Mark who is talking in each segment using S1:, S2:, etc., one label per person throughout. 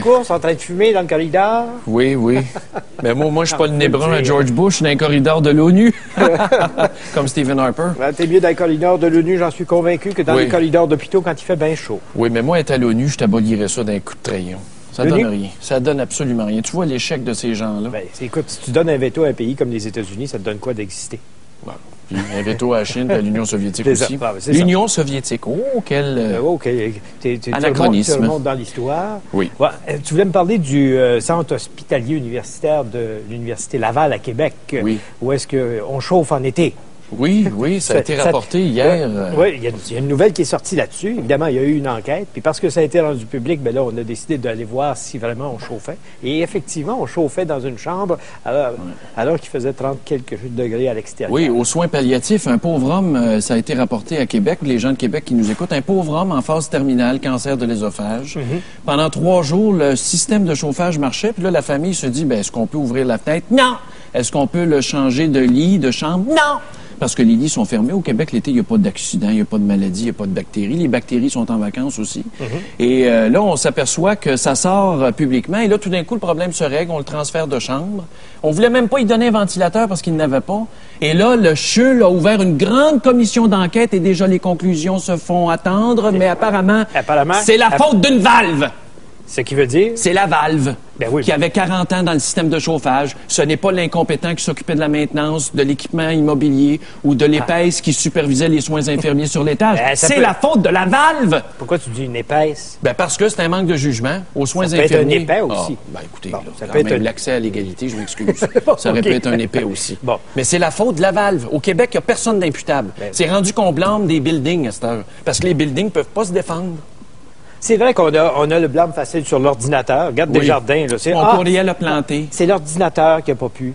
S1: course en train de fumer dans le corridor?
S2: Oui, oui. Mais moi je suis pas le nez brun à George Bush dans un corridor de l'ONU, comme Stephen Harper.
S1: Ben, t'es mieux dans le corridor de l'ONU, j'en suis convaincu, que dans les corridors d'hôpitaux quand il fait bien chaud.
S2: Oui, mais moi, être à l'ONU, je t'abolirais ça d'un coup de crayon. Ça donne rien. Ça donne absolument rien. Tu vois l'échec de ces gens-là?
S1: Ben, écoute, si tu donnes un veto à un pays comme les États-Unis, ça te donne quoi d'exister?
S2: Bon. Puis un veto à la Chine et à l'Union soviétique aussi. L'Union soviétique, quel anachronisme.
S1: Tu remontes dans l'histoire.
S2: Oui.
S1: Ouais, tu voulais me parler du centre hospitalier universitaire de l'Université Laval à Québec, où est-ce qu'on chauffe en été.
S2: Oui, oui, ça a été rapporté hier.
S1: Oui, il y a une nouvelle qui est sortie là-dessus. Évidemment, il y a eu une enquête. Puis parce que ça a été rendu public, bien là, on a décidé d'aller voir si vraiment on chauffait. Et effectivement, on chauffait dans une chambre alors qu'il faisait 30 quelques degrés à l'extérieur.
S2: Oui, aux soins palliatifs, un pauvre homme, ça a été rapporté à Québec, les gens de Québec qui nous écoutent, un pauvre homme en phase terminale, cancer de l'œsophage. Pendant 3 jours, le système de chauffage marchait. Puis là, la famille se dit, bien, est-ce qu'on peut ouvrir la fenêtre? Non! Est-ce qu'on peut le changer de lit, de chambre? Non! Parce que les lits sont fermés. Au Québec, l'été, il n'y a pas d'accident, il n'y a pas de maladie, il n'y a pas de bactéries. Les bactéries sont en vacances aussi. Et là, on s'aperçoit que ça sort publiquement. Et là, tout d'un coup, le problème se règle. On le transfère de chambre. On voulait même pas y donner un ventilateur parce qu'il n'avait pas. Et là, le CHUL a ouvert une grande commission d'enquête et déjà les conclusions se font attendre. Mais apparemment c'est la faute d'une valve.
S1: Ce qui veut dire?
S2: C'est la valve
S1: qui
S2: avait 40 ans dans le système de chauffage. Ce n'est pas l'incompétent qui s'occupait de la maintenance, de l'équipement immobilier ou de l'épaisse qui supervisait les soins infirmiers sur l'étage. C'est la faute de la valve!
S1: Pourquoi tu dis une épaisse?
S2: Ben parce que c'est un manque de jugement aux soins
S1: infirmiers. Ça peut être un épais aussi.
S2: Ben écoutez, ça peut être l'accès à l'égalité, je m'excuse. Ça aurait pu être un épais aussi. Mais c'est la faute de la valve. Au Québec, il n'y a personne d'imputable. C'est rendu qu'on blâme des buildings à cette heure. Parce que les buildings ne peuvent pas se défendre.
S1: C'est vrai qu'on a le blâme facile sur l'ordinateur. Regarde Desjardins. Là,
S2: on pourrait le planter.
S1: C'est l'ordinateur qui n'a pas pu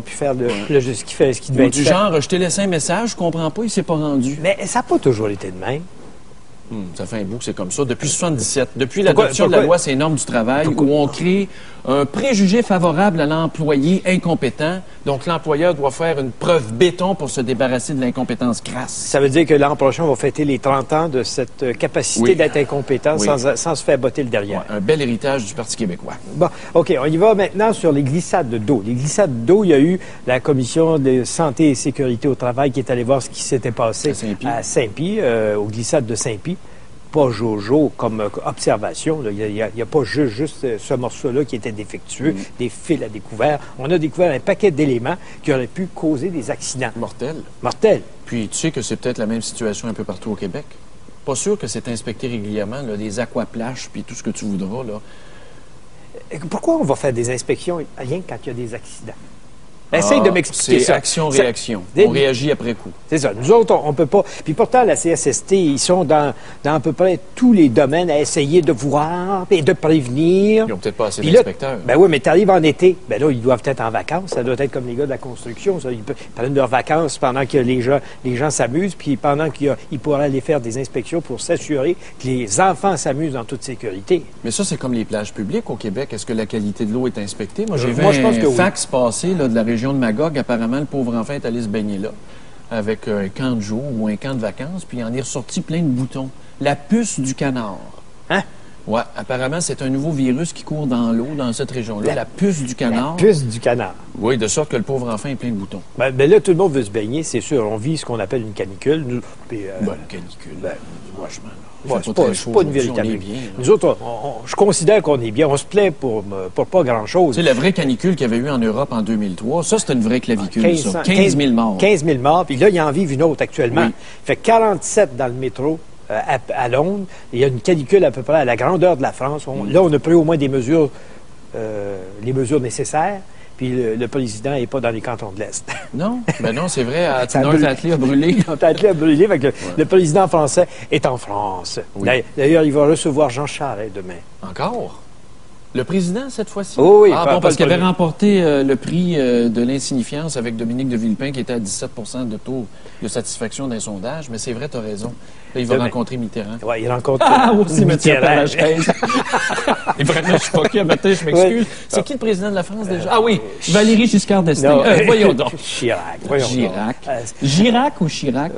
S1: faire ce qu'il devait
S2: du genre, je t'ai laissé un message, je comprends pas, il s'est pas rendu.
S1: Mais ça n'a pas toujours été de même.
S2: Ça fait un bout que c'est comme ça. Depuis 1977, depuis l'adoption de la loi sur les normes du travail, où on crée un préjugé favorable à l'employé incompétent. Donc, l'employeur doit faire une preuve béton pour se débarrasser de l'incompétence crasse. Ça
S1: veut dire que l'an prochain, on va fêter les 30 ans de cette capacité d'être incompétent sans se faire botter le derrière.
S2: Un bel héritage du Parti québécois.
S1: Bon, OK, on y va maintenant sur les glissades d'eau. Les glissades d'eau, il y a eu la Commission de santé et sécurité au travail qui est allée voir ce qui s'était passé à Saint-Pie, aux glissades de Saint-Pie. Pas Jojo comme observation. Il n'y a pas juste ce morceau-là qui était défectueux, des fils à découvert. On a découvert un paquet d'éléments qui auraient pu causer des accidents. Mortels.
S2: Puis tu sais que c'est peut-être la même situation un peu partout au Québec. Pas sûr que c'est inspecté régulièrement, là, des aquaplages puis tout ce que tu voudras. Là.
S1: Pourquoi on va faire des inspections rien quand il y a des accidents? Essaye de m'expliquer ça.
S2: C'est action-réaction. On réagit après coup.
S1: C'est ça. Nous autres, on peut pas... Puis pourtant, la CSST, ils sont dans à peu près tous les domaines à essayer de voir et de prévenir.
S2: Ils n'ont peut-être pas assez d'inspecteurs.
S1: Ben oui, mais tu arrives en été. Ben là, ils doivent être en vacances. Ça doit être comme les gars de la construction. Ça. Ils prennent leurs vacances pendant que les gens s'amusent, puis pendant qu'ils pourraient aller faire des inspections pour s'assurer que les enfants s'amusent en toute sécurité.
S2: Mais ça, c'est comme les plages publiques au Québec. Est-ce que la qualité de l'eau est inspectée? Moi, j'ai vu un fax passer de la région de Magog. Apparemment, le pauvre enfant est allé se baigner là, avec un camp de jour ou un camp de vacances, puis il en est ressorti plein de boutons. La puce du canard.
S1: Hein?
S2: Oui, apparemment, c'est un nouveau virus qui court dans l'eau, dans cette région-là. La puce du canard.
S1: La puce du canard.
S2: Oui, de sorte que le pauvre enfant est plein de boutons.
S1: Ben là, tout le monde veut se baigner, c'est sûr. On vit ce qu'on appelle une canicule.
S2: Une canicule. Franchement.
S1: C'est pas une véritable. Nous autres, je considère qu'on est bien. On se plaît pour pas grand-chose.
S2: C'est la vraie canicule qu'il y avait eu en Europe en 2003. Ça, c'était une vraie clavicule, 15 000 morts.
S1: 15 000 morts. Puis là, ils en vivent une autre actuellement. Il fait 47 dans le métro à Londres. Il y a une canicule à peu près à la grandeur de la France. Là, on a pris au moins des mesures, les mesures nécessaires. Puis le président n'est pas dans les cantons de l'Est.
S2: Non, non, c'est vrai. North Atlee a brûlé.
S1: North Atlee a brûlé. Le président français est en France. Oui. D'ailleurs, il va recevoir Jean Charest demain.
S2: Encore? Le président, cette fois-ci?
S1: Oui.
S2: Parce qu'il avait remporté le prix de l'insignifiance avec Dominique de Villepin, qui était à 17 de taux de satisfaction d'un sondage. Mais c'est vrai, tu as raison. Là, il va rencontrer Mitterrand.
S1: Oui, il rencontre
S2: aussi Mitterrand. Et vraiment, je suis pas qui à matin, je m'excuse. Oui. C'est qui le président de la France, déjà? Ah oui, Valéry Giscard d'Estaing. Voyons donc.
S1: Chirac.
S2: Girac ou Chirac?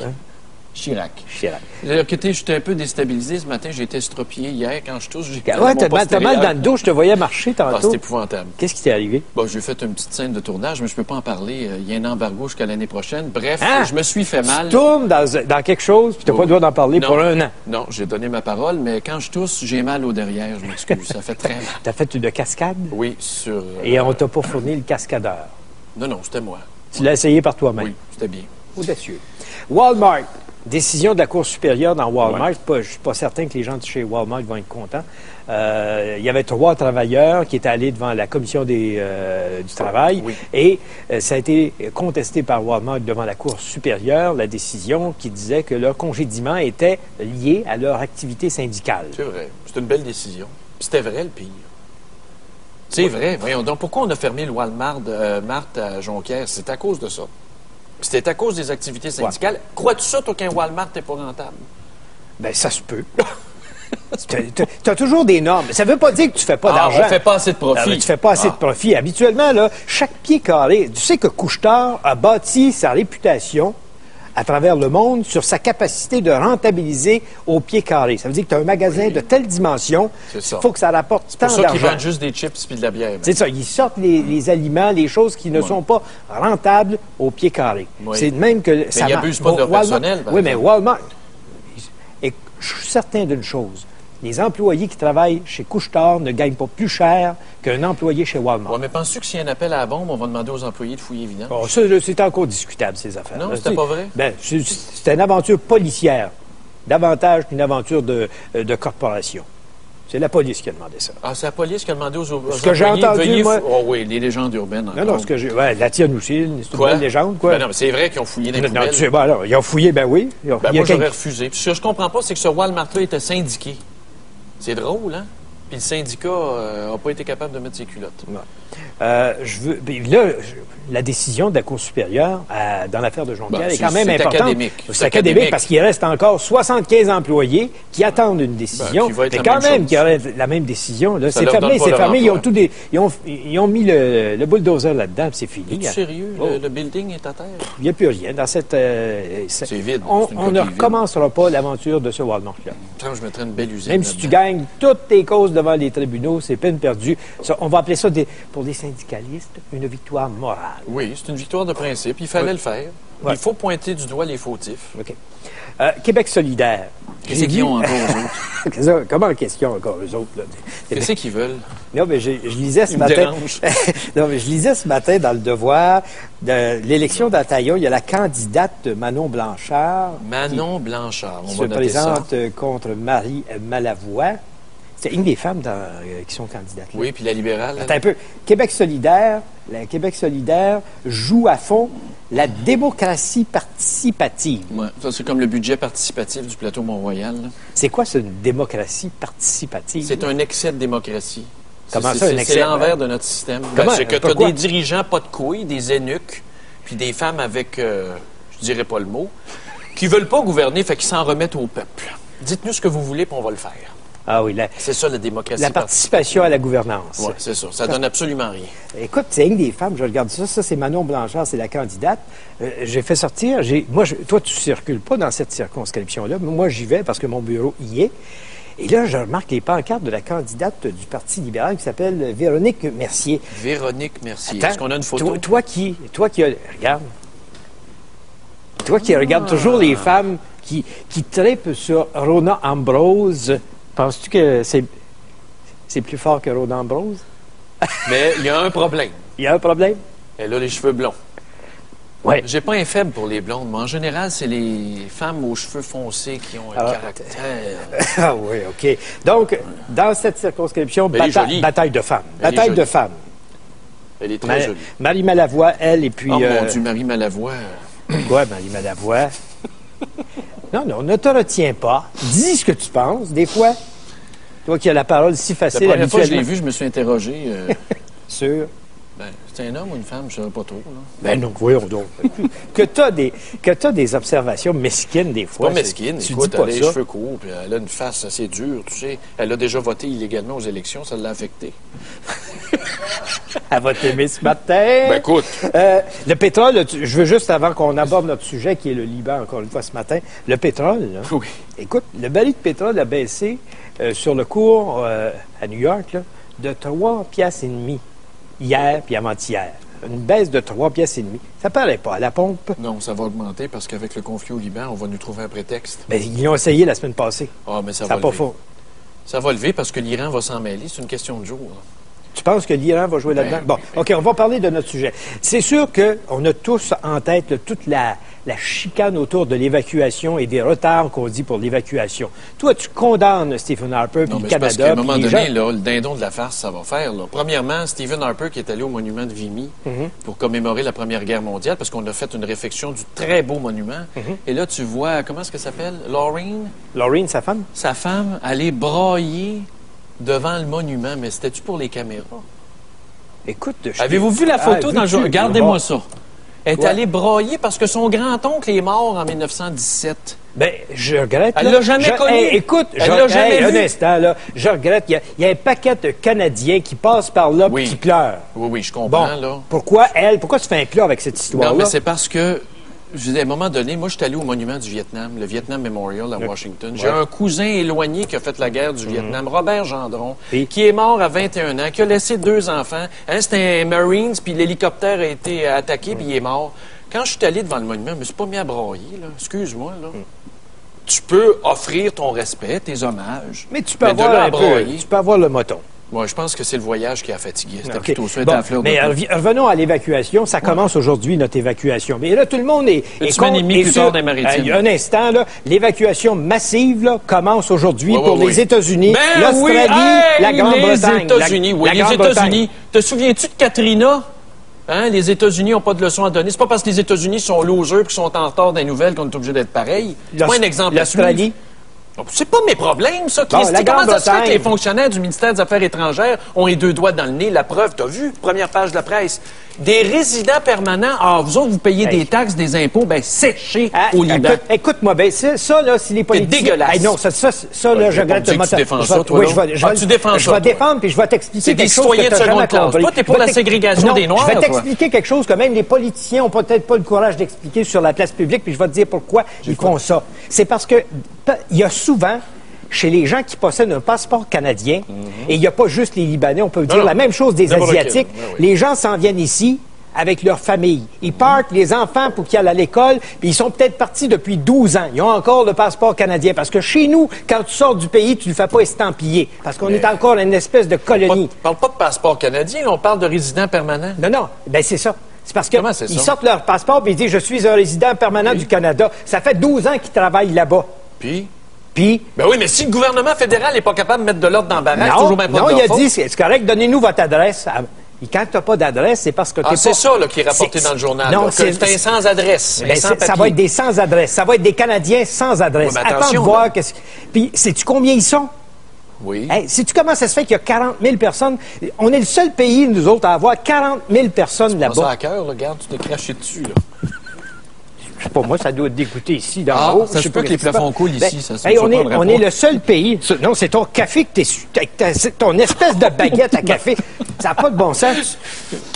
S2: Chirac.
S1: Chirac.
S2: J'étais un peu déstabilisé ce matin. J'ai été estropié hier. Quand je tousse, j'ai
S1: t'as mal dans le dos. Je te voyais marcher tantôt.
S2: Ah, c'est épouvantable.
S1: Qu'est-ce qui t'est arrivé?
S2: Bon, j'ai fait une petite scène de tournage, mais je peux pas en parler. Il y a un embargo jusqu'à l'année prochaine. Bref, je me suis fait mal.
S1: Tu tournes dans quelque chose, puis tu n'as pas le droit d'en parler pour un an.
S2: Non, j'ai donné ma parole, mais quand je tousse, j'ai mal au derrière. Je m'excuse. Ça fait très mal.
S1: T'as fait une cascade?
S2: Oui, sur...
S1: Et on t'a pas fourni le cascadeur?
S2: Non, c'était moi.
S1: Tu l'as essayé par toi-même?
S2: Oui, c'était bien.
S1: Audacieux. Walmart. Décision de la Cour supérieure dans Walmart. Je ne suis pas certain que les gens de chez Walmart vont être contents. Il y avait 3 travailleurs qui étaient allés devant la commission du travail et ça a été contesté par Walmart devant la Cour supérieure, la décision qui disait que leur congédiement était lié à leur activité syndicale.
S2: C'est vrai. C'est une belle décision. C'était vrai, le pire. C'est vrai. Voyons donc, pourquoi on a fermé le Walmart à Jonquière? C'est à cause de ça. C'était à cause des activités syndicales. Crois-tu ça, toi, qu'un Walmart n'est pas rentable?
S1: Bien, ça se peut. Tu as toujours des normes. Ça ne veut pas dire que tu ne fais pas d'argent.
S2: On ne fait pas assez de profit.
S1: Tu ne fais pas assez de profit. Habituellement, là, chaque pied carré... Tu sais que Couche-Tard a bâti sa réputation à travers le monde sur sa capacité de rentabiliser au pied carré. Ça veut dire que tu as un magasin de telle dimension, il faut que ça rapporte tant d'argent.
S2: C'est pour ça qu'ils vendent juste des chips et de la bière.
S1: C'est ça. Ils sortent les aliments, les choses qui ne sont pas rentables au pied carré.
S2: Oui.
S1: C'est de même que ça
S2: marche. Mais ils n'abusent pas de leur personnel.
S1: Oui, mais Walmart... Et je suis certain d'une chose. Les employés qui travaillent chez Couche-Tard ne gagnent pas plus cher qu'un employé chez Walmart.
S2: Oui, mais penses-tu que s'il y a un appel à la bombe, on va demander aux employés de fouiller vidange?
S1: Oh, ça, c'est encore discutable, ces affaires.
S2: Non, c'était pas vrai?
S1: Ben, c'est une aventure policière, davantage qu'une aventure de corporation. C'est la police qui a demandé ça.
S2: Ah, c'est la police qui a demandé aux employés...
S1: Ce que j'ai entendu, moi...
S2: Oh oui, les légendes urbaines.
S1: Non, ce que j'ai... Ouais, la tienne aussi, c'est une belle légende, quoi.
S2: Ben non, mais c'est vrai qu'ils ont fouillé les poubelles.
S1: Non, tu sais, ben, ils ont fouillé, ben oui.
S2: Moi, j'aurais refusé. Puis ce que je comprends pas, c'est que ce Walmart-là était syndiqué. C'est drôle, hein? Puis le syndicat n'a pas été capable de mettre ses culottes.
S1: La décision de la Cour supérieure dans l'affaire de Jonquière est quand même importante.
S2: C'est
S1: académique parce qu'il reste encore 75 employés qui attendent une décision. Mais quand même, qui aurait la même décision. C'est fermé. Ils ont mis le bulldozer là-dedans, puis c'est fini.
S2: Es-tu sérieux? Le building est à terre?
S1: Il n'y a plus rien. Dans cette...
S2: c'est vide.
S1: On ne recommencera pas l'aventure de ce Walmart-là.
S2: Je mettrais une belle usine.
S1: Même si tu gagnes toutes tes causes devant les tribunaux, c'est peine perdue. Ça, on va appeler ça, pour des syndicalistes, une victoire morale.
S2: Oui, c'est une victoire de principe. Il fallait le faire. Il faut pointer du doigt les fautifs.
S1: OK. Québec solidaire.
S2: Qu'est-ce qu'ils ont encore, eux autres?
S1: Comment question encore, eux autres?
S2: Qu'est-ce qu'ils veulent?
S1: Non, mais je lisais ce matin... non, mais je lisais ce matin dans Le Devoir, de l'élection d'Ontario, il y a la candidate Manon Blanchard.
S2: Manon Blanchard, on
S1: qui
S2: va
S1: se
S2: noter ça.
S1: présente contre Marie Malavoie. C'est une des femmes qui sont candidates. Là.
S2: Oui, puis la libérale.
S1: Attends un peu. Québec solidaire joue à fond la démocratie participative.
S2: Ouais, ça, c'est comme le budget participatif du plateau Mont-Royal.
S1: C'est quoi, ça, une démocratie participative?
S2: C'est un excès de démocratie.
S1: Comment ça, un excès?
S2: C'est l'envers de notre système. C'est que tu as des dirigeants pas de couilles, des eunuques, puis des femmes avec, je dirais pas le mot, qui veulent pas gouverner, fait qu'ils s'en remettent au peuple. Dites-nous ce que vous voulez, puis on va le faire.
S1: Ah oui,
S2: c'est ça, la démocratie.
S1: La participation à la gouvernance.
S2: Oui, c'est ça. Ça donne absolument rien.
S1: Écoute, c'est une des femmes, je regarde ça. Ça, c'est Manon Blanchard, c'est la candidate. J'ai fait sortir... toi, tu circules pas dans cette circonscription-là. Moi, j'y vais parce que mon bureau y est. Et là, je remarque les pancartes de la candidate du Parti libéral qui s'appelle Véronique Mercier.
S2: Véronique Mercier. Est-ce qu'on a une photo?
S1: Toi qui regarde. Toi qui regardes toujours les femmes qui tripent sur Rona Ambrose... Penses-tu que c'est plus fort que Rona Ambrose?
S2: Mais il y a un problème.
S1: Il y a un problème?
S2: Elle a les cheveux blonds.
S1: Oui.
S2: J'ai pas un faible pour les blondes, mais en général, c'est les femmes aux cheveux foncés qui ont un caractère.
S1: Ah oui, OK. Donc, dans cette circonscription, bataille de femmes. Bataille de femmes.
S2: Elle est très jolie.
S1: Marie Malavoie, elle, et puis...
S2: Oh mon Dieu, Marie Malavoie.
S1: Quoi, Marie Malavoie? Non, ne te retiens pas. Dis ce que tu penses, des fois. Toi qui as la parole si facile.
S2: La première fois que je l'ai vu, je me suis interrogé.
S1: Sur?
S2: Ben, c'est un homme ou une femme? Je ne sais pas trop. Là.
S1: Ben non, voyons donc. que tu as des observations mesquines, des fois.
S2: Pas mesquines. Écoute, elle a les cheveux courts, puis elle a une face assez dure, tu sais. Elle a déjà voté illégalement aux élections, ça l'a affecté.
S1: Elle va t'aimer ce matin.
S3: Ben, écoute.
S1: Le pétrole, je veux juste, avant qu'on aborde notre sujet, qui est le Liban, encore une fois, ce matin, le pétrole, là,
S3: Oui.
S1: écoute, le baril de pétrole a baissé sur le cours à New York là, de 3,5 piastres hier puis avant-hier. Une baisse de 3,5 piastres. Ça paraît pas à la pompe.
S3: Non, ça va augmenter parce qu'avec le conflit au Liban, on va nous trouver un prétexte.
S1: Mais ils l'ont essayé la semaine passée.
S3: Ah, mais ça
S1: Ça
S3: va
S1: n'a pas
S3: lever.
S1: faux.
S3: Ça va lever parce que l'Iran va s'en mêler. C'est une question de jour. Là.
S1: Tu penses que l'Iran va jouer là-dedans? Bon, OK, on va parler de notre sujet. C'est sûr qu'on a tous en tête là, toute la chicane autour de l'évacuation et des retards qu'on dit pour l'évacuation. Toi, tu condamnes Stephen Harper puis
S3: Non,
S1: le
S3: mais c'est parce
S1: Canada.
S3: qu'à un moment
S1: puis les
S3: donné,
S1: gens-
S3: là, le dindon de la farce, ça va faire. Là. Premièrement, Stephen Harper qui est allé au monument de Vimy pour commémorer la Première Guerre mondiale parce qu'on a fait une réfection du très beau monument. Et là, tu vois, comment est-ce qu'elle s'appelle?
S1: Laureen, sa femme?
S3: Sa femme, aller brailler devant le monument. Mais c'était-tu pour les caméras?
S1: Écoute,
S3: Avez-vous vu la photo dans le journal? Regardez-moi ça. Elle est
S1: Ouais.
S3: allée brailler parce que son grand-oncle est mort en 1917.
S1: Ben, je regrette.
S3: Elle
S1: là.
S3: l'a jamais connu.
S1: Hey, écoute,
S3: Elle l'a jamais
S1: un
S3: vu.
S1: instant, là. Je regrette. Il y a un paquet de Canadiens qui passent par là
S3: Oui.
S1: et qui pleurent.
S3: Oui, oui, je
S1: Bon,
S3: comprends, là.
S1: pourquoi tu fais un pleur avec cette histoire-là?
S3: Non, mais c'est parce que, je disais, à un moment donné, moi, je suis allé au monument du Vietnam, le Vietnam Memorial à Washington. J'ai un cousin éloigné qui a fait la guerre du Vietnam, Robert Gendron,
S1: Et?
S3: qui est mort à 21 ans, qui a laissé 2 enfants. Hein, c'était un Marines, puis l'hélicoptère a été attaqué, puis il est mort. Quand je suis allé devant le monument, je me suis pas mis à brailler, là. Excuse-moi, là. Tu peux offrir ton respect, tes hommages.
S1: Mais tu peux
S3: de
S1: avoir
S3: là à
S1: un peu,
S3: brailler.
S1: tu peux avoir le moton.
S3: Moi, je pense que c'est le voyage qui a fatigué. C'était
S1: OK.
S3: plutôt ça,
S1: Bon,
S3: à la fleur de
S1: mais
S3: peau.
S1: revenons à l'évacuation. Ça commence aujourd'hui, notre évacuation. Mais là, tout le monde est
S3: Une semaine et demie plus tard des Maritimes.
S1: Un instant, là, l'évacuation massive là, commence aujourd'hui
S3: Oui, oui,
S1: pour
S3: oui.
S1: les États-Unis,
S3: Ben
S1: l'Australie,
S3: oui,
S1: la Grande-Bretagne.
S3: Les États-Unis, oui, les États-Unis. Te souviens-tu de Katrina? Hein, les États-Unis n'ont pas de leçons à donner. C'est pas parce que les États-Unis sont losers et qu'ils sont en retard des nouvelles qu'on est obligé d'être pareil. C'est pas un exemple à suivre.
S1: L'Australie.
S3: C'est pas mes problèmes, ça,
S1: Bon,
S3: Christy.
S1: la
S3: Comment ça se fait que
S1: Grande-Bretagne.
S3: les fonctionnaires du ministère des Affaires étrangères ont les 2 doigts dans le nez? La preuve, t'as vu? Première page de la presse. Des résidents permanents, vous autres, vous payez des taxes, des impôts, ben séchez au Liban.
S1: Écoute-moi, ben, ça, là, si les politiciens...
S3: dégueulasse.
S1: Hey, non, ça là, je regrette
S3: tu dis que tu défends ça, toi,
S1: Oui,
S3: là?
S1: je vais
S3: Tu défends
S1: je
S3: ça,
S1: vais
S3: toi.
S1: défendre, puis je vais t'expliquer
S3: C'est des
S1: quelque chose
S3: citoyens
S1: que
S3: de
S1: t'as jamais
S3: seconde classe.
S1: compris.
S3: Toi, t'es pour
S1: Je vais
S3: la ségrégation
S1: Non,
S3: des Noirs,
S1: je vais
S3: toi.
S1: t'expliquer quelque chose que même les politiciens n'ont peut-être pas le courage d'expliquer sur la place publique, puis je vais te dire pourquoi ils font ça. C'est parce que il y a souvent... Chez les gens qui possèdent un passeport canadien, et il n'y a pas juste les Libanais, on peut dire
S3: non.
S1: la même chose des
S3: N'importe
S1: Asiatiques,
S3: quel. Oui.
S1: les gens s'en viennent ici avec leur famille. Ils partent, les enfants, pour qu'ils aillent à l'école, puis ils sont peut-être partis depuis 12 ans. Ils ont encore le passeport canadien. Parce que chez nous, quand tu sors du pays, tu ne le fais pas estampiller. Parce qu'on est encore une espèce de colonie.
S3: On parle pas de passeport canadien, on parle de résident permanent.
S1: Non, ben c'est ça. C'est parce
S3: Comment c'est
S1: qu'ils
S3: ça?
S1: sortent leur passeport et ils disent « Je suis un résident permanent du Canada ». Ça fait 12 ans qu'ils travaillent là-bas.
S3: Puis?
S1: Puis...
S3: Ben oui, mais si le gouvernement fédéral n'est pas capable de mettre de l'ordre dans la baraque, c'est toujours bien pas
S1: non,
S3: de
S1: il
S3: leur
S1: a
S3: faute.
S1: dit, c'est correct, donnez-nous votre adresse. Et quand tu n'as pas d'adresse, c'est parce que tu
S3: Ah,
S1: pas...
S3: c'est ça là, qui est rapporté dans le journal.
S1: Non,
S3: là, que c'est un sans-adresse,
S1: Ben,
S3: un sans
S1: ça
S3: papier.
S1: va être des sans-adresse. Ça va être des Canadiens sans adresse.
S3: Ouais, mais
S1: Attends de
S3: attention,
S1: voir
S3: là.
S1: qu'est-ce... Puis, sais-tu combien ils sont?
S3: Oui.
S1: Hey, sais-tu comment ça se fait qu'il y a 40 000 personnes? On est le seul pays, nous autres, à avoir 40 000 personnes
S3: Prends ça
S1: là-bas.
S3: à cœur, là, regarde, tu t'es craché dessus, là.
S1: Je sais pas, moi, ça doit te dégoûter ici, d'en
S3: Ah,
S1: haut.
S3: ça
S1: Je
S3: se
S1: sais
S3: peut
S1: pas
S3: que les
S1: qu'est-ce qui
S3: plafonds
S1: se passe.
S3: coulent ici, ça se
S1: hey, on
S3: surprendrait
S1: est
S3: pas.
S1: le seul pays... Non, c'est ton café que c'est ton espèce de baguette à café. Ça n'a pas de bon sens.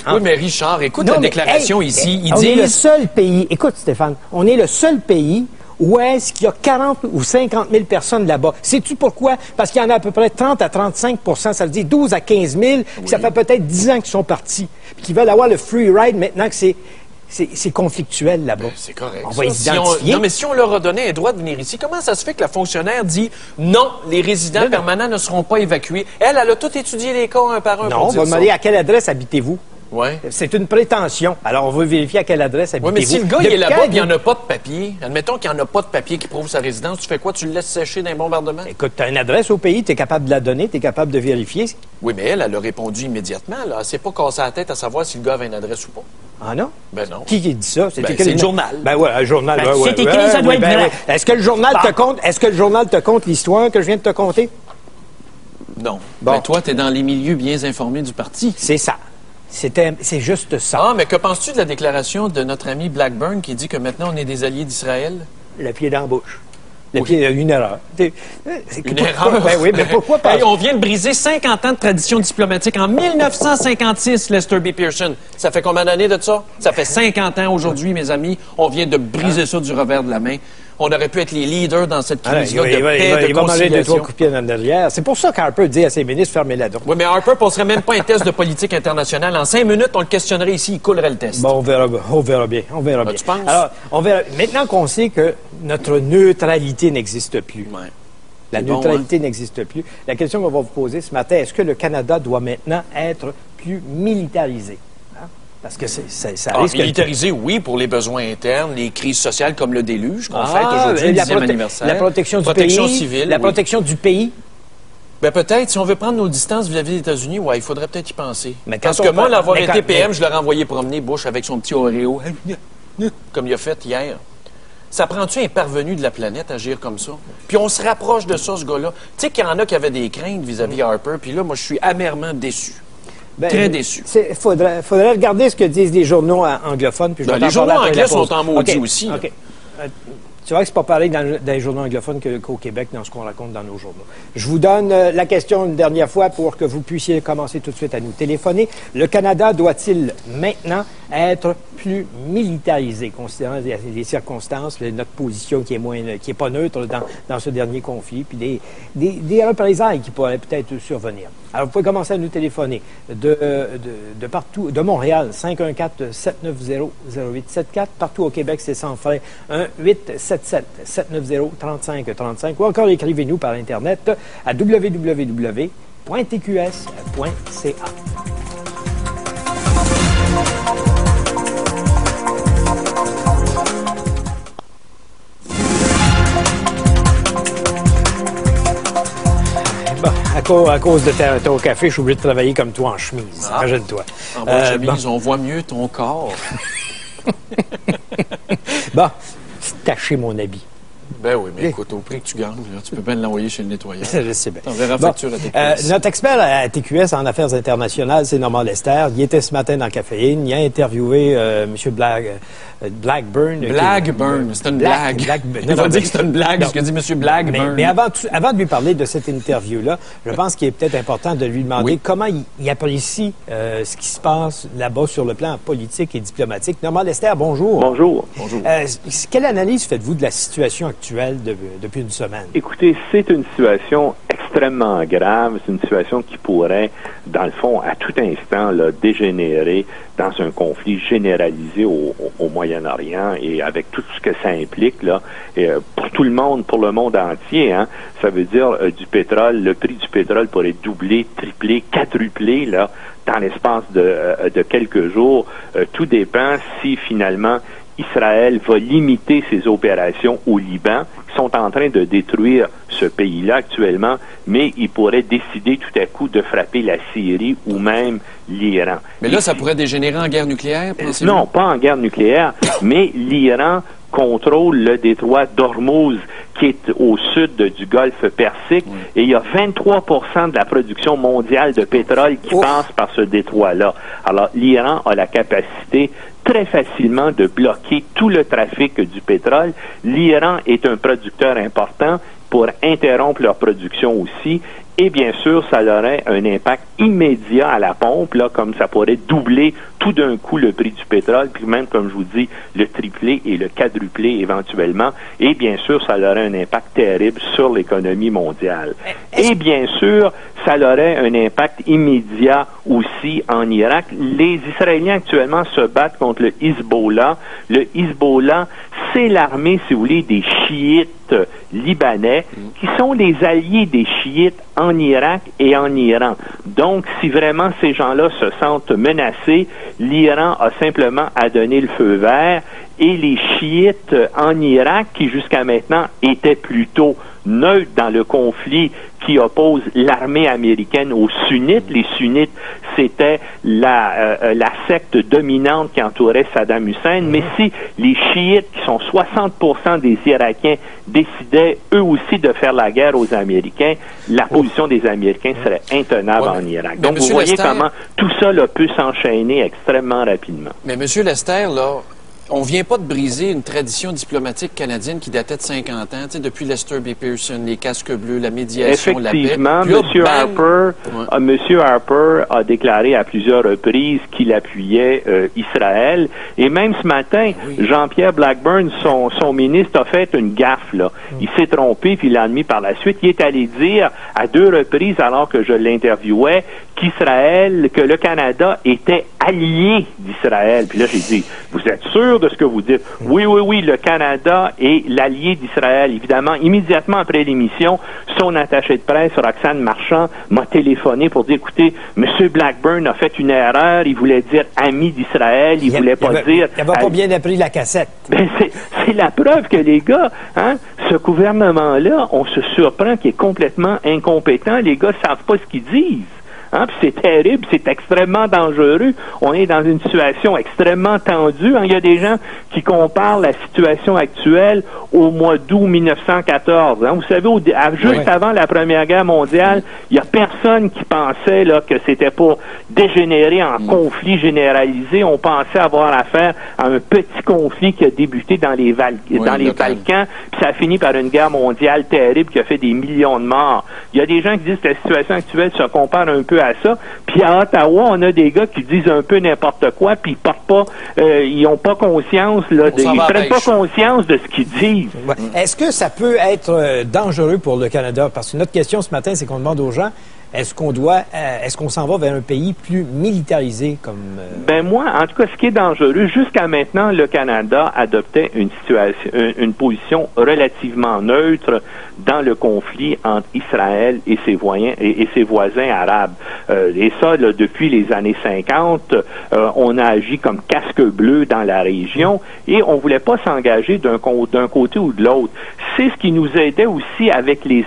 S3: Oui, mais Richard, écoute
S1: Non,
S3: la
S1: mais,
S3: déclaration
S1: hey,
S3: ici. Ils
S1: on est le
S3: disent...
S1: seul pays... Écoute, Stéphane, on est le seul pays où est-ce qu'il y a 40 ou 50 000 personnes là-bas. Sais-tu pourquoi? Parce qu'il y en a à peu près 30 à 35 ça veut dire 12 à 15 000, puis ça fait peut-être 10 ans qu'ils sont partis, puis qu'ils veulent avoir le free ride maintenant que c'est conflictuel là-bas.
S3: C'est correct.
S1: On
S3: ça.
S1: va les identifier.
S3: Non, mais si on leur a donné un droit de venir ici, comment ça se fait que la fonctionnaire dit non, les résidents
S1: Non.
S3: permanents ne seront pas évacués? Elle a tout étudié les cas un par un.
S1: Non,
S3: pour
S1: on
S3: dire
S1: va
S3: ça.
S1: demander à quelle adresse habitez-vous.
S3: Ouais.
S1: C'est une prétention. Alors, on va vérifier à quelle adresse
S3: Oui,
S1: habitez-vous.
S3: mais si le gars il
S1: Depuis
S3: est là-bas
S1: quand
S3: et il n'y en a pas de papier, admettons qu'il n'y en a pas de papier qui prouve sa résidence, tu fais quoi? Tu le laisses sécher d'un bombardement?
S1: Écoute, tu as une adresse au pays, tu es capable de la donner, tu es capable de vérifier.
S3: Oui, mais elle a répondu immédiatement. Là. Elle s'est pas cassée la tête à savoir si le gars avait une adresse ou pas.
S1: Ah non?
S3: Ben non.
S1: Qui dit ça?
S3: Ben, c'est le journal.
S1: Ben ouais, un journal.
S3: Ben,
S1: ouais,
S3: c'est
S1: ouais,
S3: écrit,
S1: ouais,
S3: ça doit
S1: oui,
S3: être
S1: ben
S3: vrai.
S1: oui. Est-ce que le journal te compte? Est-ce que le journal te compte l'histoire que je viens de te conter?
S3: Non.
S1: Bon.
S3: Ben, toi, tu es dans les milieux bien informés du parti.
S1: C'est ça. C'est juste ça.
S3: Ah, mais que penses-tu de la déclaration de notre ami Blackburn qui dit que maintenant on est des alliés d'Israël?
S1: Le pied dans la bouche. Une erreur.
S3: Une erreur?
S1: Ben oui, mais pourquoi pas?
S3: Hey, on vient de briser 50 ans de tradition diplomatique. En 1956, Lester B. Pearson. Ça fait combien d'années de ça? Ça fait 50 ans aujourd'hui, mes amis. On vient de briser ça du revers de la main. On aurait pu être les leaders dans cette crise-là de paix, de
S1: conciliation. Il va manger 2-3 coups de pied dans derrière. C'est pour ça qu'Harper dit à ses ministres, fermez la donc.
S3: Oui, mais Harper ne passerait même pas un test de politique internationale. En 5 minutes, on le questionnerait ici, il coulerait le test.
S1: Bon, on verra bien.
S3: Tu penses?
S1: Alors, on verra. Maintenant qu'on sait que notre neutralité n'existe plus.
S3: Ouais.
S1: La neutralité n'existe plus. La question qu'on va vous poser ce matin, est-ce que le Canada doit maintenant être plus militarisé? Parce que ça risque...
S3: Militarisé, oui, pour les besoins internes, les crises sociales comme le déluge qu'on fête aujourd'hui, le 10e anniversaire.
S1: La protection du pays.
S3: Civile,
S1: la protection du pays.
S3: Ben peut-être, si on veut prendre nos distances vis-à-vis des États-Unis, ouais, il faudrait peut-être y penser.
S1: Mais
S3: parce que moi, l'avoir été PM, je l'aurais envoyé promener Bush avec son petit Oreo, comme il a fait hier. Ça prend-tu un parvenu de la planète à agir comme ça? Puis on se rapproche de ça, ce gars-là. Tu sais qu'il y en a qui avaient des craintes vis-à-vis Harper, puis là, moi, je suis amèrement déçu. Très déçu.
S1: Il faudrait regarder ce que disent les journaux anglophones. Puis
S3: les journaux anglais sont en maudit aussi.
S1: OK. Tu vois que c'est pas pareil dans les journaux anglophones qu'au Québec, dans ce qu'on raconte dans nos journaux. Je vous donne la question une dernière fois pour que vous puissiez commencer tout de suite à nous téléphoner. Le Canada doit-il maintenant être plus militarisé, considérant les circonstances, notre position qui est pas neutre dans ce dernier conflit, puis des représailles qui pourraient peut-être survenir. Alors, vous pouvez commencer à nous téléphoner de partout, de Montréal, 514-790-0874. Partout au Québec, c'est sans frais, 1-877-790-3535. Ou encore, écrivez-nous par Internet à www.tqs.ca. À cause de ton café, je suis obligé de travailler comme toi en chemise. Imagine-toi.
S3: En bonne chemise, on voit mieux ton corps.
S1: Bon, c'est taché mon habit.
S3: Ben oui, mais écoute, au prix que tu gagnes, là, tu peux bien l'envoyer chez le nettoyeur.
S1: Je sais bien.
S3: On verra facture à TQS.
S1: Notre expert à TQS en affaires internationales, c'est Normand Lester. Il était ce matin dans Caféine. Il a interviewé M. Blackburn.
S3: Blackburn, c'est une blague. Il va dire que c'est une blague, ce que dit M. Blackburn.
S1: Mais avant de lui parler de cette interview-là, je pense qu'il est peut-être important de lui demander comment il apprécie ce qui se passe là-bas sur le plan politique et diplomatique. Normand Lester, bonjour.
S4: Bonjour.
S1: Quelle analyse faites-vous de la situation actuelle depuis une semaine?
S4: Écoutez, c'est une situation extrêmement grave. C'est une situation qui pourrait, dans le fond, à tout instant, là, dégénérer dans un conflit généralisé au Moyen-Orient et avec tout ce que ça implique là, pour tout le monde, pour le monde entier. Hein, ça veut dire du pétrole, le prix du pétrole pourrait doubler, tripler, quadrupler là, dans l'espace de quelques jours. Tout dépend si finalement Israël va limiter ses opérations au Liban, qui sont en train de détruire ce pays-là actuellement, mais il pourrait décider tout à coup de frapper la Syrie ou même l'Iran.
S3: Mais là, ça pourrait dégénérer en guerre nucléaire, pensez-vous?
S4: Non, pas en guerre nucléaire, mais l'Iran contrôle le détroit d'Ormuz, qui est au sud du golfe Persique, et il y a 23% de la production mondiale de pétrole qui passe par ce détroit-là. Alors, l'Iran a la capacité très facilement de bloquer tout le trafic du pétrole. L'Iran est un producteur important pour interrompre leur production aussi. Et bien sûr, ça aurait un impact immédiat à la pompe, là, comme ça pourrait doubler tout d'un coup le prix du pétrole, puis même, comme je vous dis, le tripler et le quadrupler éventuellement. Et bien sûr, ça aurait un impact terrible sur l'économie mondiale. Et bien sûr, ça aurait un impact immédiat aussi en Irak. Les Israéliens actuellement se battent contre le Hezbollah. Le Hezbollah, c'est l'armée, si vous voulez, des chiites libanais, qui sont les alliés des chiites en Irak et en Iran. Donc, si vraiment ces gens-là se sentent menacés, l'Iran a simplement à donner le feu vert, et les chiites en Irak, qui jusqu'à maintenant étaient plutôt neutres dans le conflit qui oppose l'armée américaine aux sunnites. Les sunnites, c'était la secte dominante qui entourait Saddam Hussein. Mais si les chiites, qui sont 60% des Irakiens, décidaient eux aussi de faire la guerre aux Américains, la position des Américains serait intenable en Irak. Donc, vous voyez comment tout ça là, peut s'enchaîner extrêmement rapidement.
S3: Mais M. Lester, là, on vient pas de briser une tradition diplomatique canadienne qui datait de 50 ans, tu sais, depuis Lester B. Pearson, les casques bleus, la médiation, la paix.
S4: Effectivement, M. Harper a déclaré à plusieurs reprises qu'il appuyait Israël. Et même ce matin, Jean-Pierre Blackburn, son ministre, a fait une gaffe, là. Il s'est trompé, puis il l'a admis par la suite. Il est allé dire à 2 reprises, alors que je l'interviewais, que le Canada était allié d'Israël. Puis là, j'ai dit, vous êtes sûr de ce que vous dites? Oui, le Canada est l'allié d'Israël. Évidemment, immédiatement après l'émission, son attaché de presse, Roxane Marchand, m'a téléphoné pour dire, écoutez, M. Blackburn a fait une erreur, il voulait dire ami d'Israël, il voulait pas dire...
S1: Il n'avait pas bien appris la cassette.
S4: Ben, c'est la preuve que les gars, ce gouvernement-là, on se surprend qu'il est complètement incompétent. Les gars savent pas ce qu'ils disent. Puis c'est terrible, c'est extrêmement dangereux. On est dans une situation extrêmement tendue. Il y a des gens qui comparent la situation actuelle au mois d'août 1914. Vous savez, juste avant la Première Guerre mondiale, il y a personne qui pensait là que c'était pour dégénérer en conflit généralisé. On pensait avoir affaire à un petit conflit qui a débuté dans les Balkans, puis ça a fini par une guerre mondiale terrible qui a fait des millions de morts. Il y a des gens qui disent que la situation actuelle se compare un peu à ça. Puis à Ottawa, on a des gars qui disent un peu n'importe quoi, puis ils portent pas, ils ont pas conscience, là, ils prennent pas conscience de ce qu'ils disent.
S1: Ouais. Est-ce que ça peut être dangereux pour le Canada? Parce que notre question ce matin, c'est qu'on demande aux gens, est-ce qu'on s'en va vers un pays plus militarisé comme...
S4: Ben moi, en tout cas, ce qui est dangereux, jusqu'à maintenant, le Canada adoptait une position relativement neutre dans le conflit entre Israël et ses voisins arabes. Et ça, là, depuis les années 50, on a agi comme casque bleu dans la région et on voulait pas s'engager d'un côté ou de l'autre. C'est ce qui nous aidait aussi avec les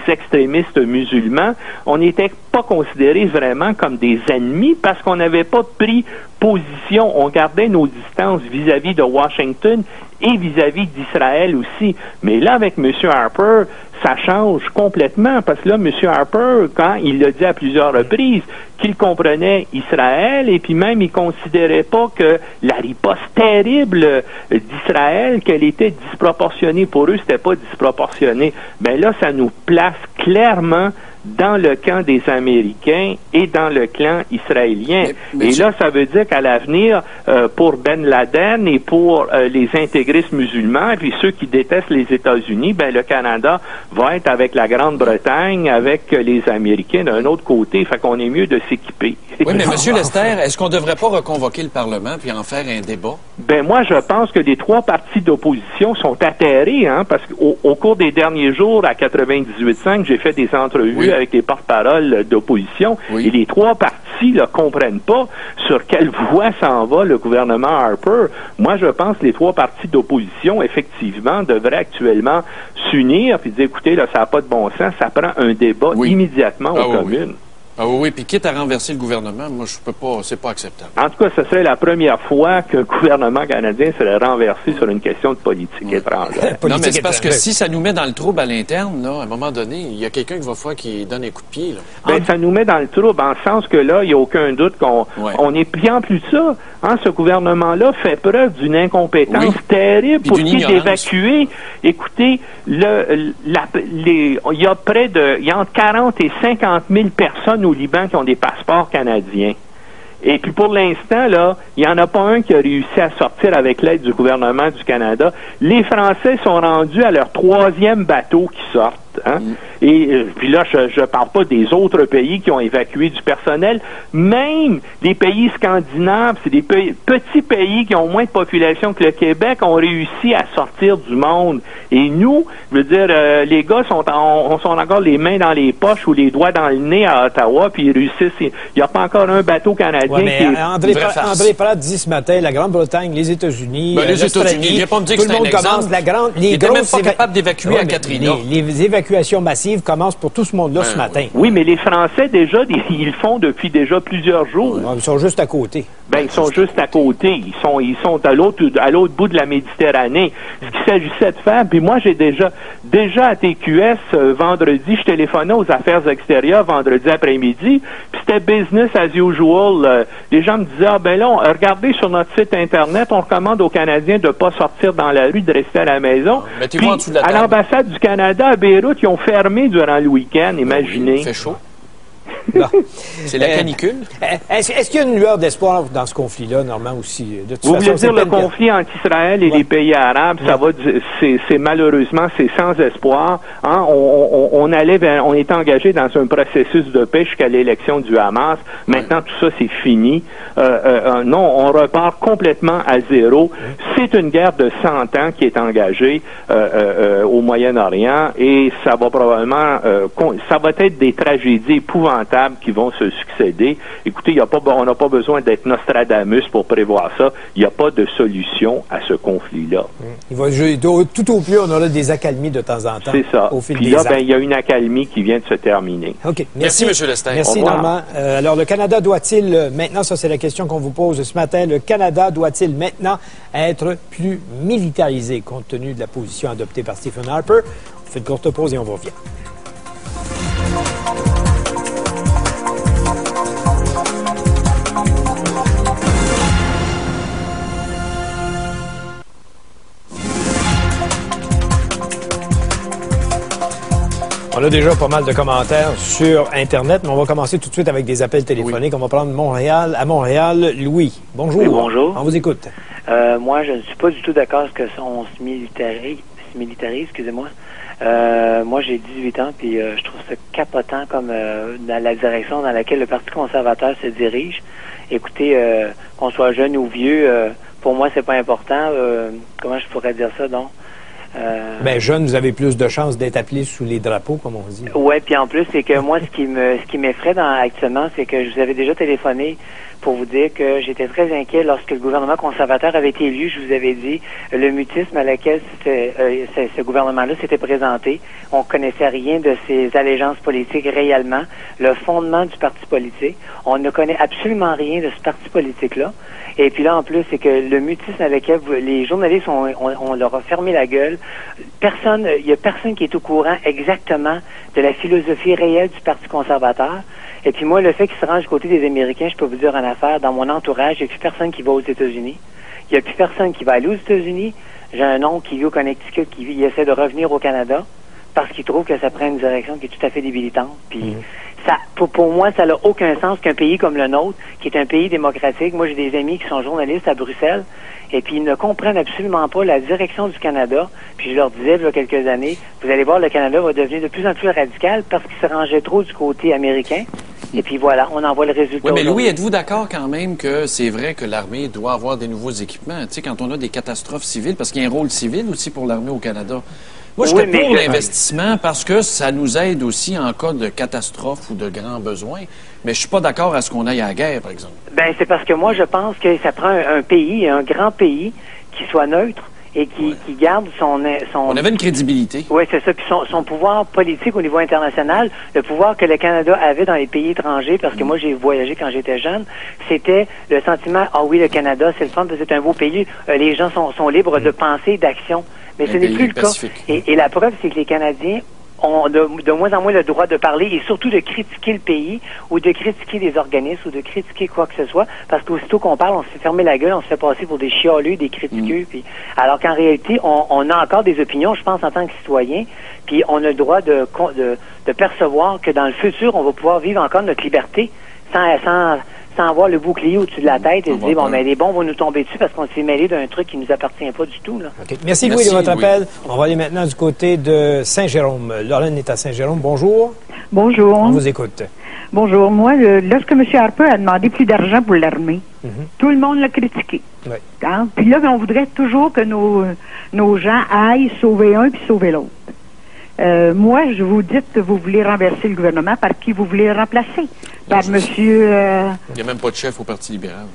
S4: extrémistes musulmans. On n'était pas considérés vraiment comme des ennemis parce qu'on n'avait pas pris position. On gardait nos distances vis-à-vis de Washington et vis-à-vis d'Israël aussi. Mais là, avec M. Harper, ça change complètement parce que là, M. Harper, quand il l'a dit à plusieurs reprises, qu'il comprenait Israël et puis même il considérait pas que la riposte terrible d'Israël, qu'elle était disproportionnée pour eux, c'était pas disproportionné. Ben là, ça nous place clairement dans le camp des Américains et dans le clan israélien. Et là, ça veut dire qu'à l'avenir, pour Ben Laden et pour les intégristes musulmans, et puis ceux qui détestent les États-Unis, ben le Canada va être avec la Grande-Bretagne, avec les Américains d'un autre côté. Fait qu'on est mieux de s'équiper.
S3: Oui, mais M. Lester, est-ce qu'on ne devrait pas reconvoquer le Parlement puis en faire un débat?
S4: Ben moi, je pense que les 3 partis d'opposition sont atterrés, parce qu'au cours des derniers jours, à 98.5, j'ai fait des entrevues avec les porte-paroles d'opposition, et les 3 partis ne comprennent pas sur quelle voie s'en va le gouvernement Harper. Moi, je pense que les 3 partis d'opposition, effectivement, devraient actuellement s'unir puis dire, écoutez, là, ça n'a pas de bon sens, ça prend un débat immédiatement aux communes.
S3: Ah oui, puis quitte à renverser le gouvernement, moi, je peux pas, c'est pas acceptable.
S4: En tout cas, ce serait la première fois qu'un gouvernement canadien serait renversé sur une question de politique étrangère.
S3: Non, mais c'est parce que si ça nous met dans le trouble à l'interne, là, à un moment donné, il y a quelqu'un qui va falloir qui donne un coup de pied, là.
S4: Ben, ça nous met dans le trouble, en sens que là, il n'y a aucun doute qu'on est pliant plus de ça. Ce gouvernement-là fait preuve d'une incompétence terrible pour qu'il d'évacuer. Écoutez, il y a entre 40 et 50 000 personnes au Liban qui ont des passeports canadiens. Et puis pour l'instant, là, il n'y en a pas un qui a réussi à sortir avec l'aide du gouvernement du Canada. Les Français sont rendus à leur 3e bateau qui sortent. Et puis là, je parle pas des autres pays qui ont évacué du personnel. Même les pays scandinaves, c'est des petits pays qui ont moins de population que le Québec, ont réussi à sortir du monde. Et nous, je veux dire, les gars sont encore les mains dans les poches ou les doigts dans le nez à Ottawa, puis ils réussissent. Il n'y a pas encore un bateau canadien qui est...
S1: André Pratt dit ce matin, la Grande-Bretagne, les États-Unis,
S3: les États-Unis, il n'y a pas me dire que c'est un exemple. Il n'était même pas capable d'évacuer à Katrina.
S1: Les évacuations l'évacuation massive commence pour tout ce monde-là ce matin.
S4: Oui, mais les Français, déjà, ils le font depuis déjà plusieurs jours.
S1: Ils sont juste à côté.
S4: Ben, ils sont juste à côté. Ils sont à l'autre bout de la Méditerranée. Ce qu'il s'agissait de faire, puis moi, j'ai déjà à TQS, vendredi, je téléphonais aux affaires extérieures vendredi après-midi, puis c'était business as usual. Les gens me disaient, ah ben là, regardez sur notre site Internet, on recommande aux Canadiens de pas sortir dans la rue, de rester à la maison. Puis, à l'ambassade du Canada à Beyrouth, ils ont fermé durant le week-end, imaginez.
S3: Il fait chaud.
S2: C'est la canicule.
S1: Est-ce qu'il y a une lueur d'espoir dans ce conflit-là, Normand, aussi? De toute
S4: Vous
S1: façon,
S4: voulez dire le conflit entre Israël et les pays arabes, ça va, c'est malheureusement, c'est sans espoir. Hein? On est engagé dans un processus de paix jusqu'à l'élection du Hamas. Maintenant, tout ça, c'est fini. Non, on repart complètement à zéro. C'est une guerre de 100 ans qui est engagée au Moyen-Orient et ça va probablement, ça va être des tragédies épouvantables qui vont se succéder. Écoutez, on n'a pas besoin d'être Nostradamus pour prévoir ça. Il n'y a pas de solution à ce conflit-là.
S1: Il va jouer tout au plus, on aura des accalmies de temps en temps.
S4: C'est ça.
S1: Au fil
S4: Puis
S1: des
S4: là,
S1: ans.
S4: il y a une accalmie qui vient de se terminer.
S1: OK.
S3: Merci, M. Lester.
S1: Merci, Normand. Alors, le Canada doit-il, maintenant, ça c'est la question qu'on vous pose ce matin, le Canada doit-il maintenant être plus militarisé compte tenu de la position adoptée par Stephen Harper? On fait une courte pause et on revient. On a déjà pas mal de commentaires sur Internet, mais on va commencer tout de suite avec des appels téléphoniques. Oui. On va prendre à Montréal. Louis, bonjour.
S5: Oui, bonjour.
S1: On vous écoute.
S5: Moi, je ne suis pas du tout d'accord avec ce qu'on se militarise, excusez-moi. Moi, j'ai 18 ans, puis je trouve ça capotant comme dans la direction dans laquelle le Parti conservateur se dirige. Écoutez, qu'on soit jeune ou vieux, pour moi, c'est pas important. Comment je pourrais dire ça, donc?
S1: Ben, jeune, vous avez plus de chances d'être appelé sous les drapeaux, comme on dit.
S5: Oui, puis en plus, c'est que moi, ce qui m'effraie actuellement, c'est que je vous avais déjà téléphoné pour vous dire que j'étais très inquiet lorsque le gouvernement conservateur avait été élu. Je vous avais dit le mutisme à laquelle ce gouvernement-là s'était présenté. On connaissait rien de ses allégeances politiques réellement, le fondement du parti politique. On ne connaît absolument rien de ce parti politique-là. Et puis là, en plus, c'est que le mutisme à lequel les journalistes, on leur a fermé la gueule. Il y a personne qui est au courant exactement de la philosophie réelle du Parti conservateur. Et puis moi, le fait qu'il se range du côté des Américains, je peux vous dire en affaires, dans mon entourage, il n'y a plus personne qui va aux États-Unis. Il n'y a plus personne qui va aller aux États-Unis. J'ai un oncle qui vit au Connecticut, qui essaie de revenir au Canada parce qu'il trouve que ça prend une direction qui est tout à fait débilitante. Puis ça, pour moi, ça n'a aucun sens qu'un pays comme le nôtre, qui est un pays démocratique. Moi, j'ai des amis qui sont journalistes à Bruxelles, et puis ils ne comprennent absolument pas la direction du Canada. Puis je leur disais, il y a quelques années, vous allez voir, le Canada va devenir de plus en plus radical parce qu'il se rangeait trop du côté américain. Et puis voilà, on en voit le résultat.
S2: Oui, mais Louis, êtes-vous d'accord quand même que c'est vrai que l'armée doit avoir des nouveaux équipements? Tu sais, quand on a des catastrophes civiles, parce qu'il y a un rôle civil aussi pour l'armée au Canada. Moi, je suis pour l'investissement parce que ça nous aide aussi en cas de catastrophe ou de grands besoins. Mais je suis pas d'accord à ce qu'on aille à la guerre, par exemple.
S5: Ben, c'est parce que moi, je pense que ça prend un pays, un grand pays, qui soit neutre et qui garde son... On
S2: avait une crédibilité.
S5: Oui, c'est ça. Puis son pouvoir politique au niveau international, le pouvoir que le Canada avait dans les pays étrangers, parce que moi, j'ai voyagé quand j'étais jeune, c'était le sentiment, ah oui, le Canada, c'est le fun, c'est un beau pays, les gens sont libres de pensée, d'action. Mais ce n'est plus le cas. Et la preuve, c'est que les Canadiens ont de moins en moins le droit de parler et surtout de critiquer le pays ou de critiquer les organismes ou de critiquer quoi que ce soit, parce qu'aussitôt qu'on parle, on se fait fermer la gueule, on se fait passer pour des chialeux, des critiqueux. Puis, alors qu'en réalité, on a encore des opinions, je pense, en tant que citoyen, puis on a le droit de percevoir que dans le futur, on va pouvoir vivre encore notre liberté sans avoir le bouclier au-dessus de la tête et se dire, bon, mais les bombes vont nous tomber dessus parce qu'on s'est mêlé d'un truc qui nous appartient pas du tout, là.
S1: Okay. Merci Louis de votre appel. On va aller maintenant du côté de Saint-Jérôme. Lorraine est à Saint-Jérôme. Bonjour.
S6: Bonjour.
S1: On vous écoute.
S6: Bonjour. Moi, lorsque M. Harper a demandé plus d'argent pour l'armée, tout le monde l'a critiqué.
S1: Oui.
S6: Hein? Puis là, on voudrait toujours que nos gens aillent sauver un puis sauver l'autre. Moi, je vous dis que vous voulez renverser le gouvernement, par qui vous voulez le remplacer? Par monsieur...
S2: Il n'y a même pas de chef au Parti libéral.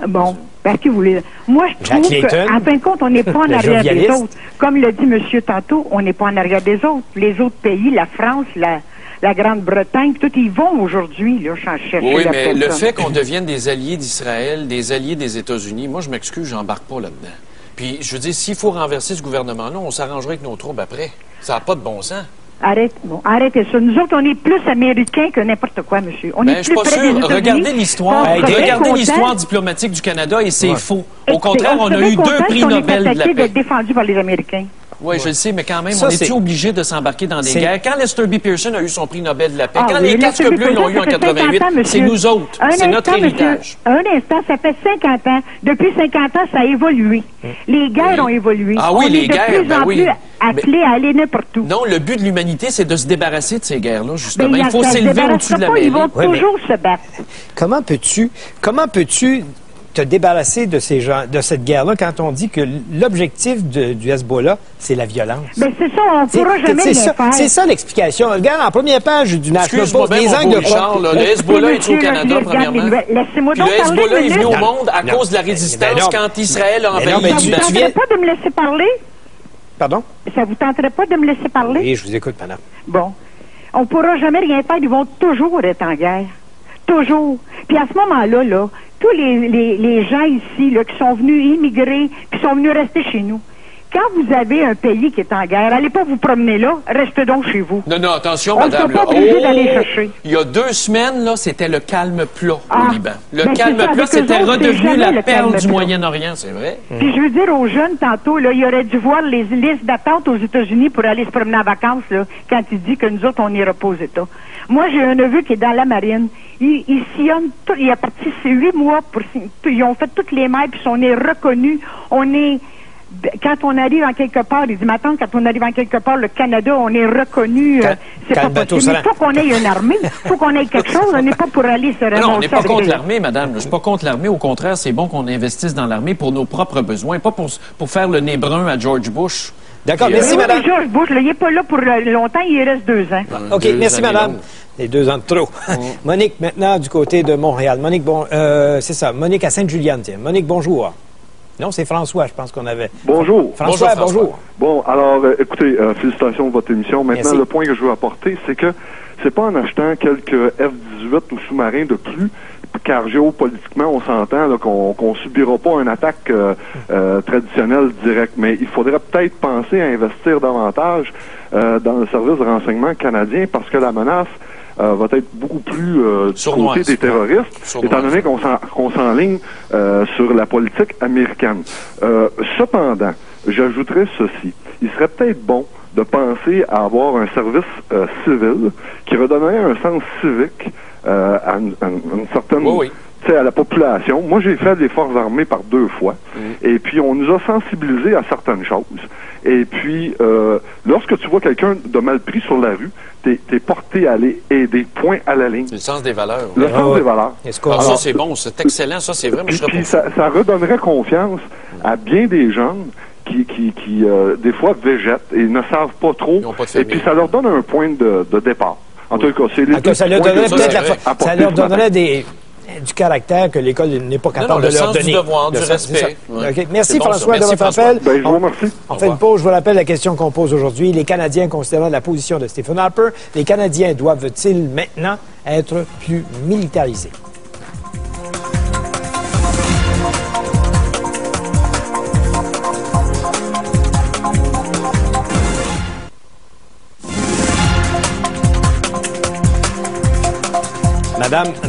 S6: Bon, parce que vous voulez... Moi, je trouve qu'en fin de compte, on n'est pas en arrière des autres. Comme l'a dit monsieur tantôt, on n'est pas en arrière des autres. Les autres pays, la France, la Grande-Bretagne, tout, ils vont aujourd'hui là, chercher
S3: oui, mais
S6: personne.
S3: Le fait qu'on devienne des alliés d'Israël, des alliés des États-Unis, moi, je m'excuse, j'embarque pas là-dedans. Puis, je veux dire, s'il faut renverser ce gouvernement-là, on s'arrangerait avec nos troupes après. Ça n'a pas de bon sens.
S6: Arrêtez ça. Nous autres, on est plus américains que n'importe quoi, monsieur. On est
S3: je suis pas sûr. Regardez l'histoire diplomatique du Canada et c'est faux. Au contraire, on a eu 2 prix Nobel de la paix.
S6: D'être défendu par les Américains.
S3: Oui, je le sais, mais quand même, on est-tu obligé de s'embarquer dans des guerres? Quand Lester B. Pearson a eu son prix Nobel de la paix, quand les casques bleus l'ont eu en 88, c'est nous autres. C'est notre héritage.
S6: Un instant, ça fait 50 ans. Depuis 50 ans, ça a évolué. Les guerres ont évolué.
S3: Ah oui, les guerres, ben oui.
S6: Appelés à aller n'importe où.
S3: Non, le but de l'humanité, c'est de se débarrasser de ces guerres-là, justement. Il faut s'élever au-dessus de la mêlée.
S6: Ils vont toujours se battre.
S1: Comment peux-tu te débarrasser de ces gens, de cette guerre-là, quand on dit que l'objectif du Hezbollah, c'est la violence?
S6: Ben c'est ça, on ne pourra jamais rien faire.
S1: C'est ça l'explication. Regarde, en première page du National Post,
S3: les angles de Richard, le Hezbollah est au Canada, premièrement.
S6: Laissez-moi donc
S3: le Hezbollah est venu au monde à cause de la résistance quand Israël a envahi
S6: le Liban. Ça ne vous tenterait pas de me laisser parler?
S1: Pardon?
S6: Ça vous tenterait pas de me laisser parler?
S1: Oui, je vous écoute, madame.
S6: Bon. On ne pourra jamais rien faire. Ils vont toujours être en guerre. Toujours. Puis à ce moment-là, là, tous les gens ici là, qui sont venus immigrer, qui sont venus rester chez nous, quand vous avez un pays qui est en guerre, allez pas vous promener là, restez donc chez vous.
S3: Non, attention, madame.
S6: On ne pas obligé d'aller chercher.
S3: Il y a 2 semaines, là, c'était le calme plat au Liban. Le calme plat, c'était redevenu la perle du Moyen-Orient, c'est vrai.
S6: Puis je veux dire aux jeunes, tantôt, là, il aurait dû voir les listes d'attente aux États-Unis pour aller se promener en vacances, là, quand il dit que nous autres, on n'ira pas aux États. Moi, j'ai un neveu qui est dans la marine. Il sillonne tout. Il a parti 8 mois ils ont fait toutes les mers, puis on est reconnus. Quand on arrive en quelque part, il dit, maintenant, quand on arrive en quelque part, le Canada, on est reconnu. C'est pas possible. Il faut qu'on ait une armée. Il faut qu'on ait quelque chose. On n'est pas pour aller se ramasser.
S3: Non, on n'est pas contre l'armée, madame. Je ne suis pas contre l'armée. Au contraire, c'est bon qu'on investisse dans l'armée pour nos propres besoins, pas pour faire le nez brun à George Bush.
S1: D'accord, merci, madame.
S6: George Bush, il n'est pas là pour longtemps, il reste 2 ans.
S1: OK, merci, madame. Les 2 ans de trop. Monique, maintenant, du côté de Montréal. Monique, c'est ça. Monique à Sainte-Juliane, tiens. Monique, bonjour. Non, c'est François, je pense qu'on avait.
S7: Bonjour.
S1: François, bonjour.
S7: Bon, alors, écoutez, félicitations de votre émission. Maintenant, merci. Le point que je veux apporter, c'est que c'est pas en achetant quelques F-18 ou sous-marins de plus, car géopolitiquement, on s'entend qu'on subira pas une attaque traditionnelle directe, mais il faudrait peut-être penser à investir davantage dans le service de renseignement canadien, parce que la menace va être beaucoup plus du côté des terroristes, étant donné qu'on s'enligne sur la politique américaine. Cependant, j'ajouterais ceci. Il serait peut-être bon de penser à avoir un service civil qui redonnerait un sens civique à une certaine... à la population. Moi, j'ai fait des forces armées par 2 fois. Et puis, on nous a sensibilisés à certaines choses. Et puis, lorsque tu vois quelqu'un de mal pris sur la rue, t'es porté à aller aider, point à la ligne.
S3: C'est le sens des valeurs.
S7: Le sens des valeurs.
S3: Ça, c'est bon, c'est excellent, ça, c'est vrai. Mais
S7: puis ça redonnerait confiance à bien des jeunes qui des fois, végètent et ne savent pas trop. Et puis, ça leur donne un point de départ. En tout cas, c'est les
S1: ça leur donnerait du caractère que l'école n'est pas capable de leur donner.
S3: Du devoir, du respect.
S1: Okay. Merci François de votre appel.
S7: Je vous remercie.
S1: On fait une pause. Je vous rappelle la question qu'on pose aujourd'hui. Les Canadiens, considérant la position de Stephen Harper, les Canadiens doivent-ils maintenant être plus militarisés?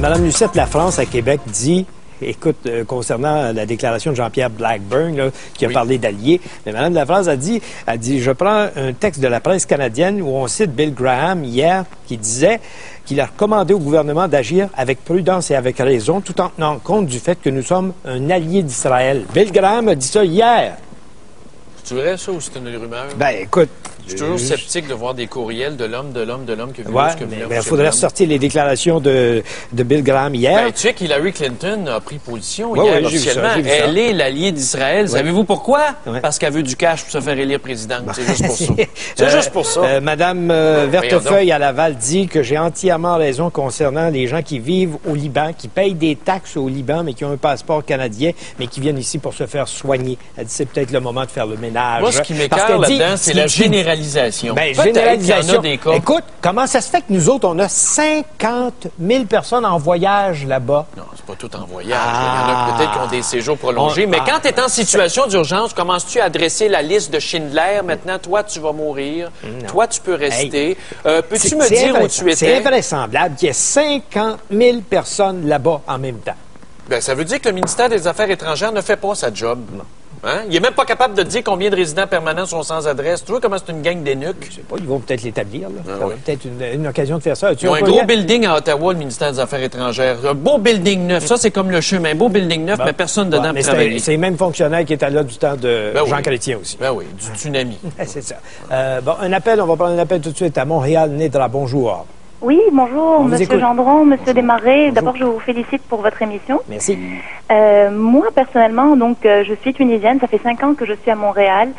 S1: Madame Lucette, la France à Québec dit, écoute, concernant la déclaration de Jean-Pierre Blackburn, là, qui a parlé d'alliés, mais Madame de la France a dit, je prends un texte de la presse canadienne où on cite Bill Graham hier, qui disait qu'il a recommandé au gouvernement d'agir avec prudence et avec raison, tout en tenant compte du fait que nous sommes un allié d'Israël. Bill Graham a dit ça hier.
S3: Tu vrai ça ou c'est une rumeur?
S1: Ben, écoute,
S3: Je suis toujours sceptique de voir des courriels de l'homme qui a vu
S1: ouais,
S3: ce que
S1: mais il faudrait ressortir les déclarations de Bill Graham hier.
S3: Ben, tu sais qu'Hillary Clinton a pris position hier officiellement. Elle est l'alliée d'Israël. Savez-vous pourquoi? Parce qu'elle veut du cash pour se faire élire présidente. C'est juste pour ça. C'est juste pour ça.
S1: Madame Vertefeuille à Laval dit que j'ai entièrement raison concernant les gens qui vivent au Liban, qui payent des taxes au Liban, mais qui ont un passeport canadien, mais qui viennent ici pour se faire soigner. Elle dit c'est peut-être le moment de faire le ménage.
S3: Moi, ce qui m'écarte là-dedans, c'est la généralisation.
S1: Ben, généralisation. Écoute, comment ça se fait que nous autres, on a 50 000 personnes en voyage là-bas?
S3: Non, c'est pas tout en voyage. Il y en a peut-être qui ont des séjours prolongés. Mais quand tu es en situation d'urgence, commences-tu à dresser la liste de Schindler? Maintenant, toi, tu vas mourir. Non. Toi, tu peux rester. Peux-tu me dire où tu étais?
S1: C'est invraisemblable qu'il y ait 50 000 personnes là-bas en même temps.
S3: Ben, ça veut dire que le ministère des Affaires étrangères ne fait pas sa job. Non. Hein? Il est même pas capable de dire combien de résidents permanents sont sans adresse. Tu vois comment c'est une gang d'énuques?
S1: Je sais pas, ils vont peut-être l'établir. Peut-être une occasion de faire ça.
S3: Ils ont un gros building à Ottawa, le ministère des Affaires étrangères. Un beau building neuf. Ça, c'est comme le chemin. Un beau building neuf, mais personne dedans pour travailler.
S1: C'est les mêmes fonctionnaires qui étaient là du temps de Jean Chrétien aussi.
S3: Ben oui, du tsunami.
S1: C'est ça. Bon, un appel, on va prendre un appel tout de suite à Montréal, Nedra. Bonjour.
S8: Oui, bonjour, Monsieur Gendron, Monsieur Desmarais. D'abord, je vous félicite pour votre émission.
S1: Merci.
S8: Moi, personnellement, donc, je suis tunisienne. Ça fait 5 ans que je suis à Montréal.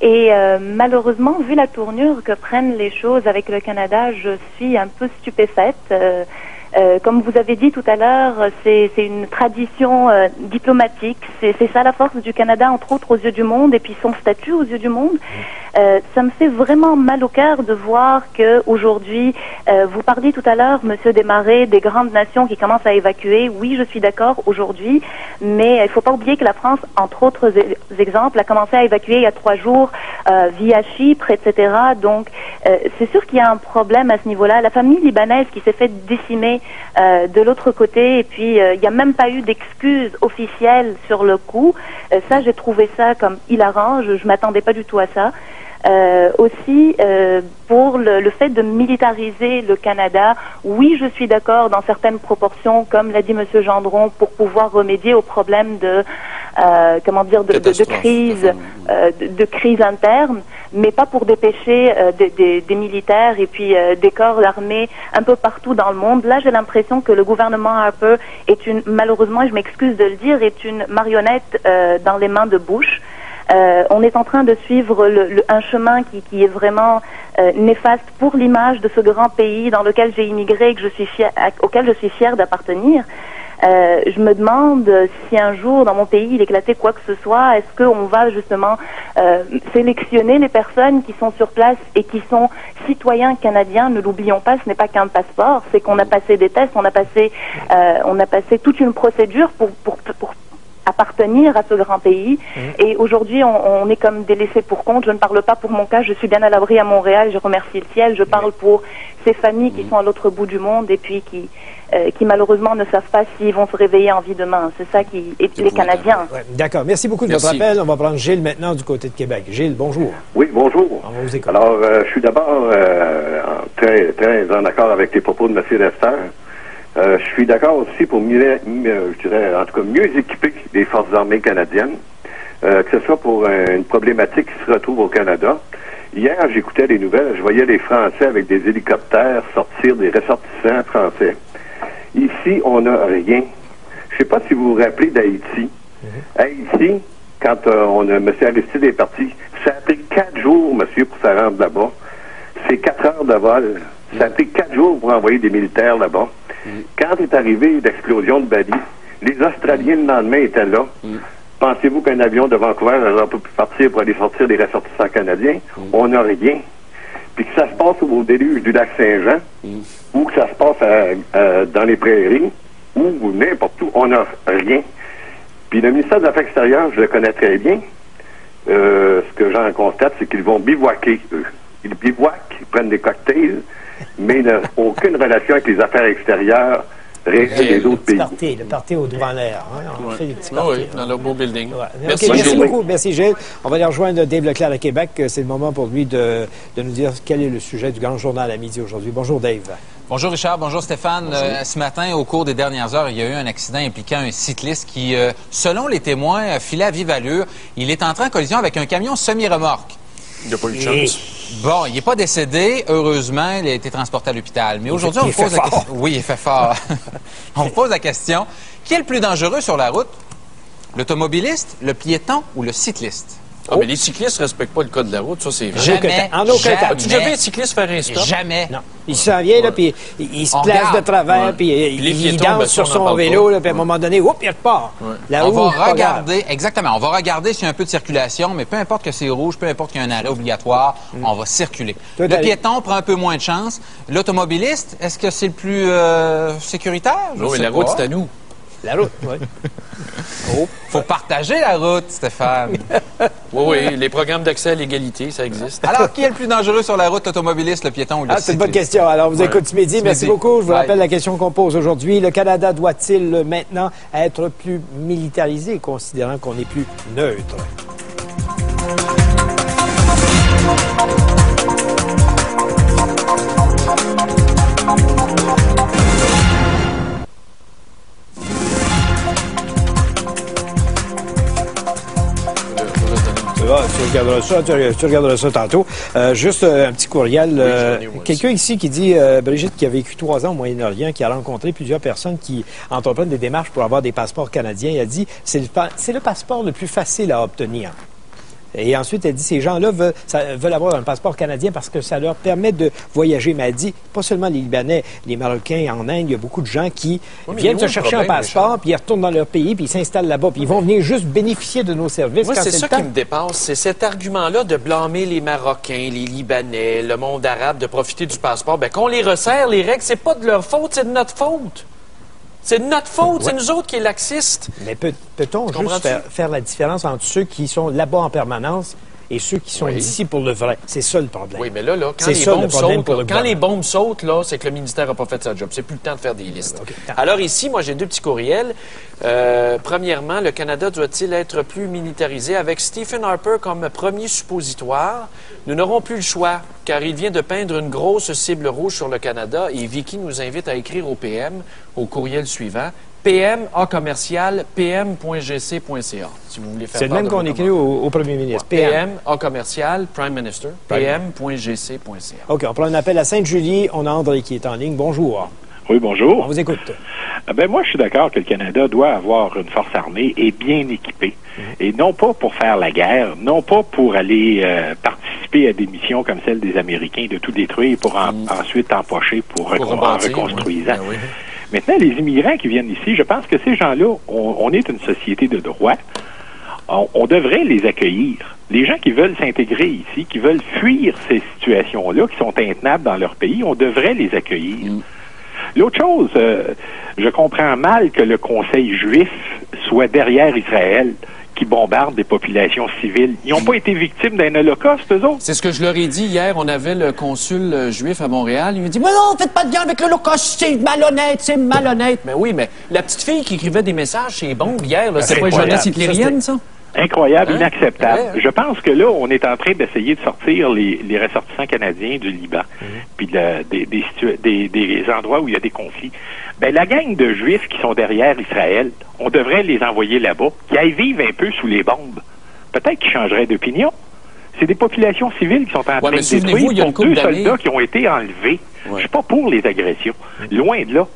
S8: Et malheureusement, vu la tournure que prennent les choses avec le Canada, je suis un peu stupéfaite. Comme vous avez dit tout à l'heure, c'est une tradition diplomatique. C'est ça la force du Canada, entre autres, aux yeux du monde, et puis son statut aux yeux du monde. Ça me fait vraiment mal au cœur de voir que aujourd'hui, vous parliez tout à l'heure, Monsieur Desmarais, des grandes nations qui commencent à évacuer. Oui, je suis d'accord aujourd'hui, mais il ne faut pas oublier que la France, entre autres exemples, a commencé à évacuer il y a 3 jours via Chypre, etc. Donc, c'est sûr qu'il y a un problème à ce niveau-là. La famille libanaise qui s'est fait décimer de l'autre côté, et puis il n'y a même pas eu d'excuses officielles sur le coup. Ça, j'ai trouvé ça comme hilarant. Je m'attendais pas du tout à ça. Aussi, pour le fait de militariser le Canada, oui, je suis d'accord dans certaines proportions, comme l'a dit Monsieur Gendron, pour pouvoir remédier aux problèmes de crise interne, mais pas pour dépêcher des militaires et puis des corps d'armée un peu partout dans le monde. Là, j'ai l'impression que le gouvernement Harper malheureusement, et je m'excuse de le dire, est une marionnette dans les mains de Bush. On est en train de suivre un chemin qui est vraiment néfaste pour l'image de ce grand pays dans lequel j'ai immigré et auquel je suis fière d'appartenir. Je me demande si un jour dans mon pays il éclatait quoi que ce soit, est-ce qu'on va justement sélectionner les personnes qui sont sur place et qui sont citoyens canadiens. Ne l'oublions pas, ce n'est pas qu'un passeport, c'est qu'on a passé des tests, on a passé toute une procédure pour appartenir à ce grand pays. Et aujourd'hui, on est comme des laissés pour compte. Je ne parle pas pour mon cas, je suis bien à l'abri à Montréal, je remercie le ciel. Je parle pour ces familles qui sont à l'autre bout du monde et puis qui malheureusement ne savent pas s'ils vont se réveiller en vie demain. C'est ça qui est les Canadiens.
S1: Ouais, d'accord. Merci beaucoup de votre appel. On va prendre Gilles maintenant du côté de Québec. Gilles, bonjour.
S9: Oui, bonjour.
S1: On va vous écouter.
S9: Alors, je suis d'abord très, très en accord avec les propos de M. Lester. Je suis d'accord aussi pour mieux équiper les forces armées canadiennes, que ce soit pour une problématique qui se retrouve au Canada. Hier, j'écoutais les nouvelles, je voyais les Français avec des hélicoptères sortir des ressortissants français. Ici, on n'a rien. Je ne sais pas si vous vous rappelez d'Haïti. Haïti, quand M. Aristide est parti, ça a pris 4 jours, monsieur, pour se rendre là-bas. C'est 4 heures de vol. Ça a pris 4 jours pour envoyer des militaires là-bas. Quand est arrivée l'explosion de Bali, les Australiens le lendemain étaient là. Pensez-vous qu'un avion de Vancouver n'aurait pas pu partir pour aller sortir des ressortissants canadiens? On n'a rien. Puis que ça se passe au déluge du lac Saint-Jean, ou que ça se passe dans les prairies, ou n'importe où, on n'a rien. Puis le ministère des Affaires extérieures, je le connais très bien. Ce que j'en constate, c'est qu'ils vont bivouaquer, eux. Ils bivouaquent, ils prennent des cocktails, mais n'ont aucune relation avec les affaires extérieures réelles des autres pays.
S1: Le party au devant l'air. Hein? On fait des petits parties.
S3: Oui, dans le beau building.
S1: Ouais. Merci beaucoup. Merci, Gilles. On va aller rejoindre Dave Leclerc à Québec. C'est le moment pour lui de nous dire quel est le sujet du Grand Journal à midi aujourd'hui. Bonjour, Dave.
S10: Bonjour Richard, bonjour Stéphane.
S1: Bonjour.
S10: Ce matin, au cours des dernières heures, il y a eu un accident impliquant un cycliste qui, selon les témoins, filait à vive allure. Il est entré en collision avec un camion semi-remorque.
S3: Il n'a pas eu de chance.
S10: Bon, il n'est pas décédé. Heureusement, il a été transporté à l'hôpital. Mais aujourd'hui, on pose la question. Oui, il fait fort. On pose la question. Qui est le plus dangereux sur la route? L'automobiliste, le piéton ou le cycliste?
S3: Ah, mais les cyclistes ne respectent pas le code de la route, ça, c'est vrai.
S10: Jamais.
S1: En aucun temps.
S3: As-tu déjà vu un cycliste faire un stop?
S10: Jamais.
S1: Non. Il s'en vient, là, puis il se place de travers, puis il danse sur son vélo, là, puis à un moment donné, oups, il repart.
S10: On va regarder, exactement, on va regarder s'il y a un peu de circulation, mais peu importe que c'est rouge, peu importe qu'il y a un arrêt obligatoire, on va circuler. Le piéton prend un peu moins de chance. L'automobiliste, est-ce que c'est le plus sécuritaire?
S3: Oui, la route, c'est à nous.
S1: La route, oui.
S10: Faut partager la route, Stéphane.
S3: Oui, les programmes d'accès à l'égalité, ça existe.
S10: Alors, qui est le plus dangereux sur la route, l'automobiliste, le piéton ou le cycliste?
S1: C'est une bonne question. Alors, vous écoutez ce midi. Merci beaucoup. Je vous rappelle la question qu'on pose aujourd'hui. Le Canada doit-il maintenant être plus militarisé, considérant qu'on est plus neutre? Tu regarderas ça tantôt. Juste un petit courriel. Quelqu'un ici qui dit, Brigitte, qui a vécu 3 ans au Moyen-Orient, qui a rencontré plusieurs personnes qui entreprennent des démarches pour avoir des passeports canadiens. Elle a dit, c'est le passeport le plus facile à obtenir. Et ensuite, elle dit, ces gens-là veulent avoir un passeport canadien parce que ça leur permet de voyager. Mais elle dit, pas seulement les Libanais, les Marocains en Inde, il y a beaucoup de gens qui viennent se chercher un passeport, puis ils retournent dans leur pays, puis ils s'installent là-bas, puis ils vont venir juste bénéficier de nos services.
S3: Moi, c'est ça qui me dépasse. C'est cet argument-là de blâmer les Marocains, les Libanais, le monde arabe, de profiter du passeport. Bien, qu'on les resserre, les règles, c'est pas de leur faute, c'est de notre faute. C'est de notre faute, c'est nous autres qui est laxistes.
S1: Mais peut-on juste faire la différence entre ceux qui sont là-bas en permanence et ceux qui sont ici pour le vrai? C'est ça le problème.
S3: Oui, mais là quand les bombes sautent, là, c'est que le ministère n'a pas fait sa job. C'est plus le temps de faire des listes. Okay. Alors ici, moi, j'ai 2 petits courriels. Premièrement, le Canada doit-il être plus militarisé? Avec Stephen Harper comme premier suppositoire, nous n'aurons plus le choix, car il vient de peindre une grosse cible rouge sur le Canada et Vicky nous invite à écrire au PM, au courriel suivant, pm@pm.gc.ca. Si vous voulez faire
S1: c'est le même qu'on écrit au premier ministre.
S3: Prime Minister, pm.gc.ca.
S1: OK, on prend un appel à Sainte-Julie. On a André qui est en ligne. Bonjour.
S11: Oui, bonjour.
S1: On vous écoute.
S11: Moi, je suis d'accord que le Canada doit avoir une force armée et bien équipée. Et non pas pour faire la guerre, non pas pour aller participer à des missions comme celle des Américains, de tout détruire pour ensuite empocher en reconstruisant. Oui. Maintenant, les immigrants qui viennent ici, je pense que ces gens-là, on est une société de droit. On devrait les accueillir. Les gens qui veulent s'intégrer ici, qui veulent fuir ces situations-là, qui sont intenables dans leur pays, on devrait les accueillir. L'autre chose, je comprends mal que le Conseil juif soit derrière Israël, qui bombardent des populations civiles. Ils n'ont pas été victimes d'un holocauste, eux autres?
S3: C'est ce que je leur ai dit hier. On avait le consul juif à Montréal. Il m'a dit, mais non, faites pas de lien avec l'holocauste, c'est malhonnête, c'est malhonnête. Mais oui, mais la petite fille qui écrivait des messages chez Bombe hier, c'est pas une jeunesse hitlérienne, ça?
S11: Incroyable, inacceptable. Je pense que là, on est en train d'essayer de sortir les ressortissants canadiens du Liban, puis des endroits où il y a des conflits. Ben, la gang de Juifs qui sont derrière Israël, on devrait les envoyer là-bas, qui aillent vivre un peu sous les bombes. Peut-être qu'ils changeraient d'opinion. C'est des populations civiles qui sont en train de détruire pour 2 soldats qui ont été enlevés. Je suis pas pour les agressions. Loin de là.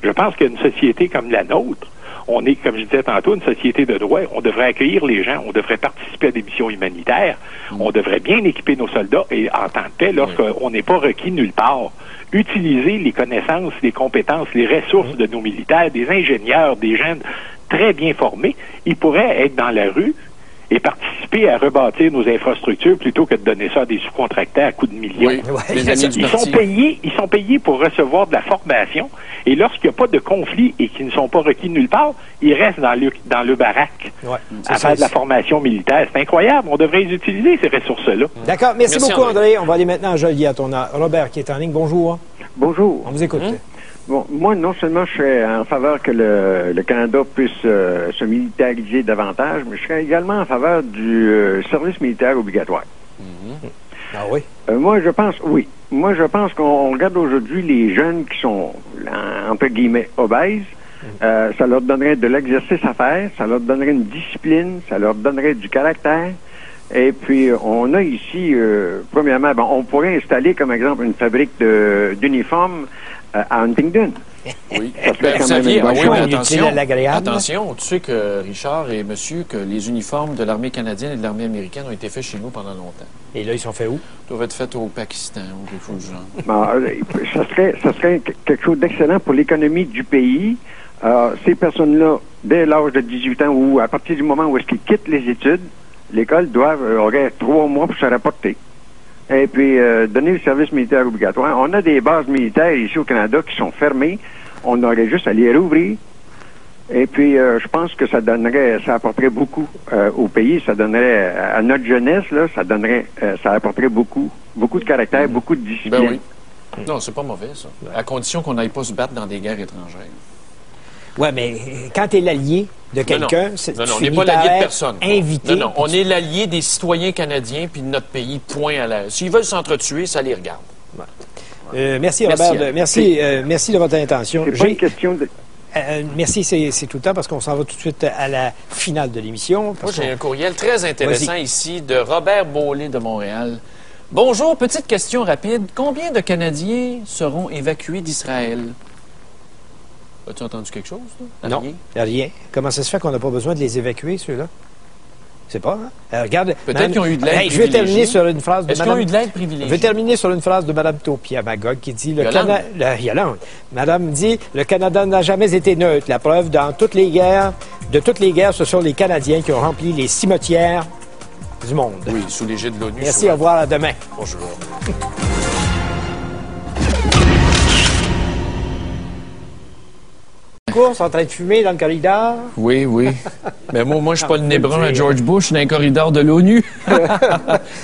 S11: Je pense qu'une société comme la nôtre, on est, comme je disais tantôt, une société de droit. On devrait accueillir les gens. On devrait participer à des missions humanitaires. On devrait bien équiper nos soldats et en tant que tel, lorsqu'on n'est pas requis nulle part, utiliser les connaissances, les compétences, les ressources de nos militaires, des ingénieurs, des gens très bien formés. Ils pourraient être dans la rue et participer à rebâtir nos infrastructures plutôt que de donner ça à des sous-contractants à coups de millions. Ils sont payés pour recevoir de la formation et lorsqu'il n'y a pas de conflit et qu'ils ne sont pas requis nulle part, ils restent dans le baraque à faire de la formation militaire. C'est incroyable. On devrait les utiliser, ces ressources-là.
S1: D'accord. Merci beaucoup, André. On va aller maintenant à Joliette. On a Robert qui est en ligne. Bonjour.
S12: Bonjour.
S1: On vous écoute.
S12: Bon, moi, non seulement je serais en faveur que le Canada puisse se militariser davantage, mais je serais également en faveur du service militaire obligatoire.
S1: Ah oui?
S12: Moi, je pense qu'on regarde aujourd'hui les jeunes qui sont, entre guillemets, obèses. Ça leur donnerait de l'exercice à faire, ça leur donnerait une discipline, ça leur donnerait du caractère. Et puis, on a ici, premièrement, on pourrait installer, comme exemple, une fabrique d'uniformes à Huntingdon.
S3: Oui.
S12: Vous
S3: saviez, attention, tu sais que Richard et monsieur, que les uniformes de l'armée canadienne et de l'armée américaine ont été faits chez nous pendant longtemps.
S1: Et là, ils sont faits où?
S3: Ils doivent être faits au Pakistan ou quelque chose du genre.
S12: Ça serait quelque chose d'excellent pour l'économie du pays. Ces personnes-là, dès l'âge de 18 ans ou à partir du moment où est-ce qu'ils quittent les études, l'école aurait 3 mois pour se rapporter. Et puis, donner le service militaire obligatoire. On a des bases militaires ici au Canada qui sont fermées. On aurait juste à les rouvrir. Et puis, je pense que ça apporterait beaucoup au pays. Ça donnerait, à notre jeunesse, là, ça apporterait beaucoup de caractère, beaucoup de discipline.
S3: Ben oui. Non, c'est pas mauvais, ça. À condition qu'on n'aille pas se battre dans des guerres étrangères.
S1: Oui, mais quand tu es l'allié de quelqu'un,
S3: on n'est pas l'allié de personne.
S1: Invité.
S3: Non, on est l'allié des citoyens canadiens puis de notre pays, point à la... S'ils veulent s'entretuer, ça les regarde.
S1: Ouais. Merci, Robert. Merci de votre intention.
S12: C'est pas une question de...
S1: merci, c'est tout le temps parce qu'on s'en va tout de suite à la finale de l'émission.
S3: Moi, j'ai un courriel très intéressant ici de Robert Beaulé de Montréal. Bonjour, petite question rapide. Combien de Canadiens seront évacués d'Israël? As-tu entendu quelque chose? Là?
S1: Non, rien. Comment ça se fait qu'on n'a pas besoin de les évacuer, ceux-là? C'est pas, hein? Regarde.
S3: Peut-être qu'ils ont eu de l'aide privilégiée.
S1: Je vais terminer sur une phrase de
S3: Est-ce qu'ils ont eu de l'aide privilégiée?
S1: Je vais terminer sur une phrase de Mme Taupia Magog qui dit... Yolande. Madame dit, le Canada n'a jamais été neutre. La preuve, de toutes les guerres, ce sont les Canadiens qui ont rempli les cimetières du monde.
S3: Oui, sous l'égide de l'ONU.
S1: Merci, au revoir, à demain.
S3: Bonjour.
S1: Course en train de fumer dans le corridor.
S3: Oui. Mais moi, je suis pas le nez brun à George Bush dans un corridor de l'ONU.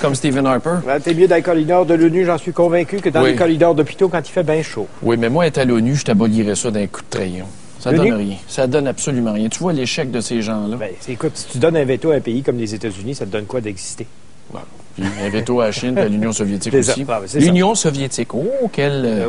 S3: Comme Stephen Harper.
S1: Ouais, t'es mieux dans le corridor de l'ONU, j'en suis convaincu, que dans les corridors d'hôpitaux quand il fait bien chaud.
S3: Oui, mais moi, être à l'ONU, je t'abolirais ça d'un coup de crayon. Ça donne rien. Ça donne absolument rien. Tu vois l'échec de ces gens-là.
S1: Ben, écoute, si tu donnes un veto à un pays comme les États-Unis, ça te donne quoi d'exister?
S3: Bon. Puis un veto à la Chine et à l'Union soviétique aussi. L'Union soviétique, quel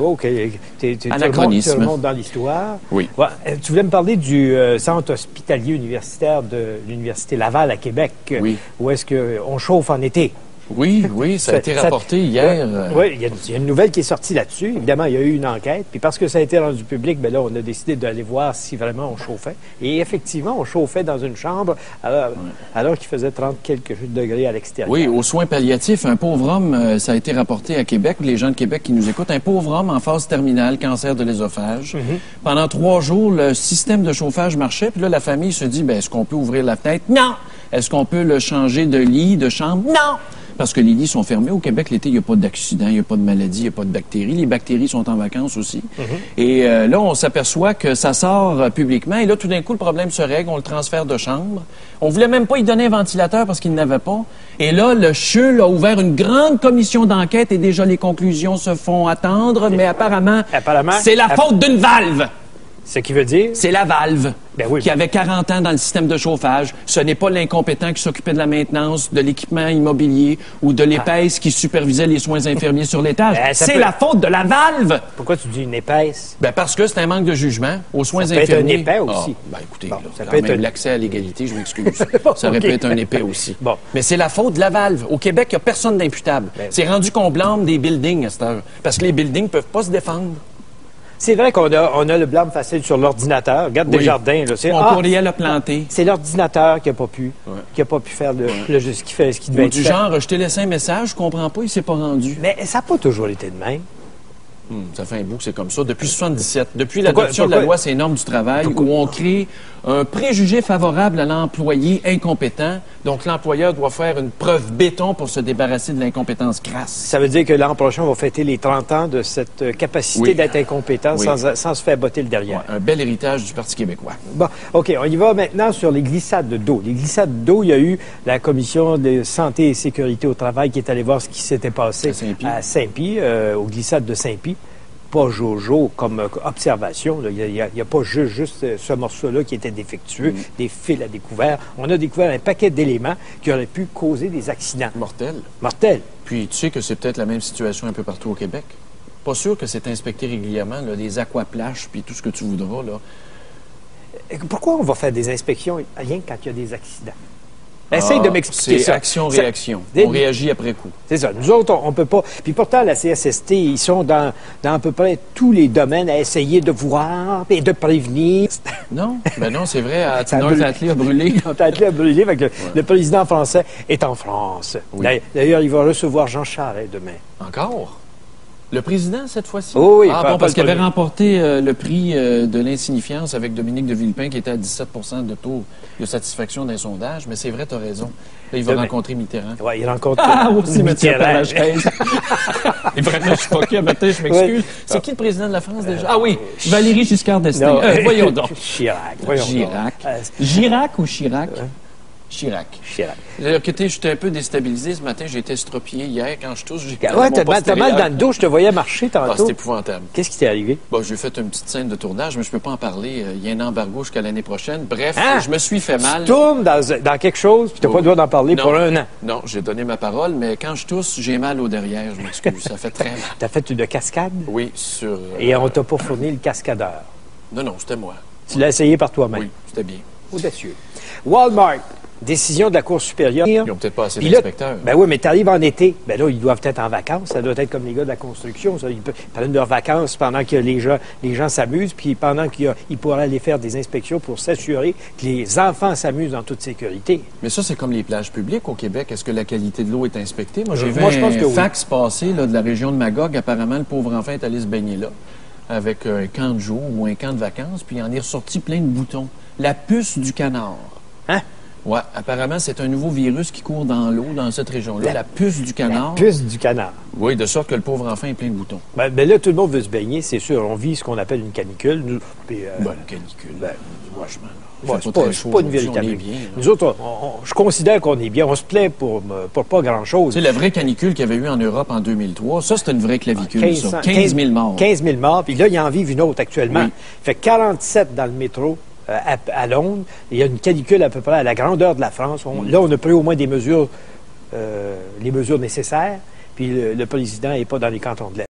S3: anachronisme.
S1: Tu remontes dans l'histoire.
S3: Oui.
S1: Ouais, tu voulais me parler du centre hospitalier universitaire de l'Université Laval à Québec.
S3: Oui.
S1: Où est-ce qu'on chauffe en été?
S3: Oui, ça a été rapporté hier.
S1: Oui, il y a une nouvelle qui est sortie là-dessus. Évidemment, il y a eu une enquête. Puis parce que ça a été rendu public, bien là, on a décidé d'aller voir si vraiment on chauffait. Et effectivement, on chauffait dans une chambre alors qu'il faisait 30 quelques degrés à l'extérieur.
S2: Oui, aux soins palliatifs, un pauvre homme, ça a été rapporté à Québec, les gens de Québec qui nous écoutent, un pauvre homme en phase terminale, cancer de l'œsophage. Pendant 3 jours, le système de chauffage marchait. Puis là, la famille se dit, est-ce qu'on peut ouvrir la fenêtre? Non! Est-ce qu'on peut le changer de lit, de chambre? Non! Parce que les lits sont fermés. Au Québec, l'été, il n'y a pas d'accident, il n'y a pas de maladie, il n'y a pas de bactéries. Les bactéries sont en vacances aussi. Et là, on s'aperçoit que ça sort publiquement. Et là, tout d'un coup, le problème se règle. On le transfère de chambre. On voulait même pas y donner un ventilateur parce qu'il n'avait pas. Et là, le CHUL a ouvert une grande commission d'enquête et déjà les conclusions se font attendre. Mais apparemment c'est la faute d'une valve.
S1: Ce qui veut dire?
S2: C'est la valve
S1: qui
S2: avait 40 ans dans le système de chauffage. Ce n'est pas l'incompétent qui s'occupait de la maintenance, de l'équipement immobilier ou de l'épaisse qui supervisait les soins infirmiers sur l'étage. C'est la faute de la valve!
S1: Pourquoi tu dis une épaisse?
S2: Parce que c'est un manque de jugement aux soins
S1: infirmiers. Ça peut être un épais aussi.
S2: Écoutez, ça peut être l'accès à l'égalité, je m'excuse. Ça aurait pu être un épais aussi. Mais c'est la faute de la valve. Au Québec, il n'y a personne d'imputable. C'est rendu qu'on blâme des buildings à cette heure. Parce que les buildings ne peuvent pas se défendre.
S1: C'est vrai qu'on a le blâme facile sur l'ordinateur. Regarde Desjardins. Là,
S2: mon courriel a planté.
S1: C'est l'ordinateur qui n'a pas pu faire ce qu'il devait être.
S2: Du genre, je t'ai laissé un message, je comprends pas, il s'est pas rendu.
S1: Mais ça n'a pas toujours été de même.
S2: Ça fait un bout que c'est comme ça. Depuis 1977, depuis l'adoption de la loi sur les normes du travail, où on crée un préjugé favorable à l'employé incompétent. Donc, l'employeur doit faire une preuve béton pour se débarrasser de l'incompétence crasse.
S1: Ça veut dire que l'an prochain, on va fêter les 30 ans de cette capacité d'être incompétent sans se faire botter le derrière.
S2: Un bel héritage du Parti québécois.
S1: Bon, OK. On y va maintenant sur les glissades d'eau. Les glissades d'eau, il y a eu la Commission de santé et sécurité au travail qui est allée voir ce qui s'était passé à Saint-Pie, aux glissades de Saint-Pie. Pas Jojo comme observation. Il n'y a pas juste ce morceau-là qui était défectueux, des fils à découvert. On a découvert un paquet d'éléments qui auraient pu causer des accidents. Mortels.
S2: Puis tu sais que c'est peut-être la même situation un peu partout au Québec. Pas sûr que c'est inspecté régulièrement, là, des aquaplages puis tout ce que tu voudras. Là.
S1: Pourquoi on va faire des inspections rien que quand il y a des accidents? Essaye de m'expliquer ça.
S2: C'est action-réaction. On réagit après coup.
S1: C'est ça. Nous autres, on peut pas. Puis pourtant, la CSST, ils sont dans à peu près tous les domaines à essayer de voir et de prévenir.
S2: Non, ben non, c'est vrai. North Atlee a brûlé.
S1: North Atlee a brûlé. Fait que le président français est en France. Oui. D'ailleurs, il va recevoir Jean Charest demain.
S2: Encore? Le président, cette fois-ci?
S1: Oh oui.
S2: Ah bon, parce qu'il avait remporté le prix de l'insignifiance avec Dominique de Villepin, qui était à 17 de taux de satisfaction d'un sondage. Mais c'est vrai, tu as raison. Là, il va rencontrer Mitterrand.
S1: Oui, il rencontre
S2: aussi Mitterrand. Et vraiment, je suis fucké un matin, je m'excuse. Oui. C'est qui le président de la France, déjà? Ah oui, Valéry Giscard d'Estaing. Voyons donc.
S1: Chirac.
S2: Chirac ou Chirac? Chirac.
S1: Chirac.
S2: J'étais un peu déstabilisé ce matin. J'ai été estropié hier. Quand je tousse, j'ai
S1: t'as mal dans le dos. Je te voyais marcher tantôt.
S2: Ah, c'était épouvantable.
S1: Qu'est-ce qui t'est arrivé?
S2: Bon, j'ai fait une petite scène de tournage, mais je peux pas en parler. Il y a un embargo jusqu'à l'année prochaine. Bref, je me suis fait mal.
S1: Tu tournes dans quelque chose, puis t'as pas le droit d'en parler pour un an.
S2: Non, j'ai donné ma parole, mais quand je tousse, j'ai mal au derrière. Je m'excuse. Ça fait très mal.
S1: T'as fait une cascade?
S2: Oui, sur...
S1: Et on t'a pas fourni le cascadeur?
S2: Non, c'était moi.
S1: Tu l'as essayé par toi-même?
S2: Oui, c'était bien.
S1: Audacieux. Walmart. Décision de la Cour supérieure.
S2: Ils n'ont peut-être pas assez d'inspecteurs.
S1: Ben oui, mais tu arrives en été. Ben là, ils doivent être en vacances. Ça doit être comme les gars de la construction. Ça. Ils prennent leurs vacances pendant que les gens s'amusent, puis pendant qu'ils pourraient aller faire des inspections pour s'assurer que les enfants s'amusent en toute sécurité.
S2: Mais ça, c'est comme les plages publiques au Québec. Est-ce que la qualité de l'eau est inspectée? Moi, j'ai vu un fax passer de la région de Magog. Apparemment, le pauvre enfant est allé se baigner là, avec un camp de jour ou un camp de vacances, puis il en est ressorti plein de boutons. La puce du canard.
S1: Hein?
S2: Oui, apparemment, c'est un nouveau virus qui court dans l'eau, dans cette région-là, la puce du canard.
S1: La puce du canard.
S2: Oui, de sorte que le pauvre enfant est plein de boutons.
S1: Ben là, tout le monde veut se baigner, c'est sûr. On vit ce qu'on appelle une canicule. Une
S2: canicule.
S1: Franchement. C'est pas une véritable.
S2: Bien,
S1: nous autres, je considère qu'on est bien. On se plaît pour pas grand-chose.
S2: Tu sais, la vraie canicule qu'il y avait eu en Europe en 2003, ça, c'était une vraie clavicule, 15 000 morts.
S1: 15 000 morts, puis là, ils en vivent une autre actuellement. Oui. Fait 47 dans le métro. À Londres, il y a une canicule à peu près à la grandeur de la France. Là, on a pris au moins des mesures, les mesures nécessaires, puis le président n'est pas dans les cantons de l'Est.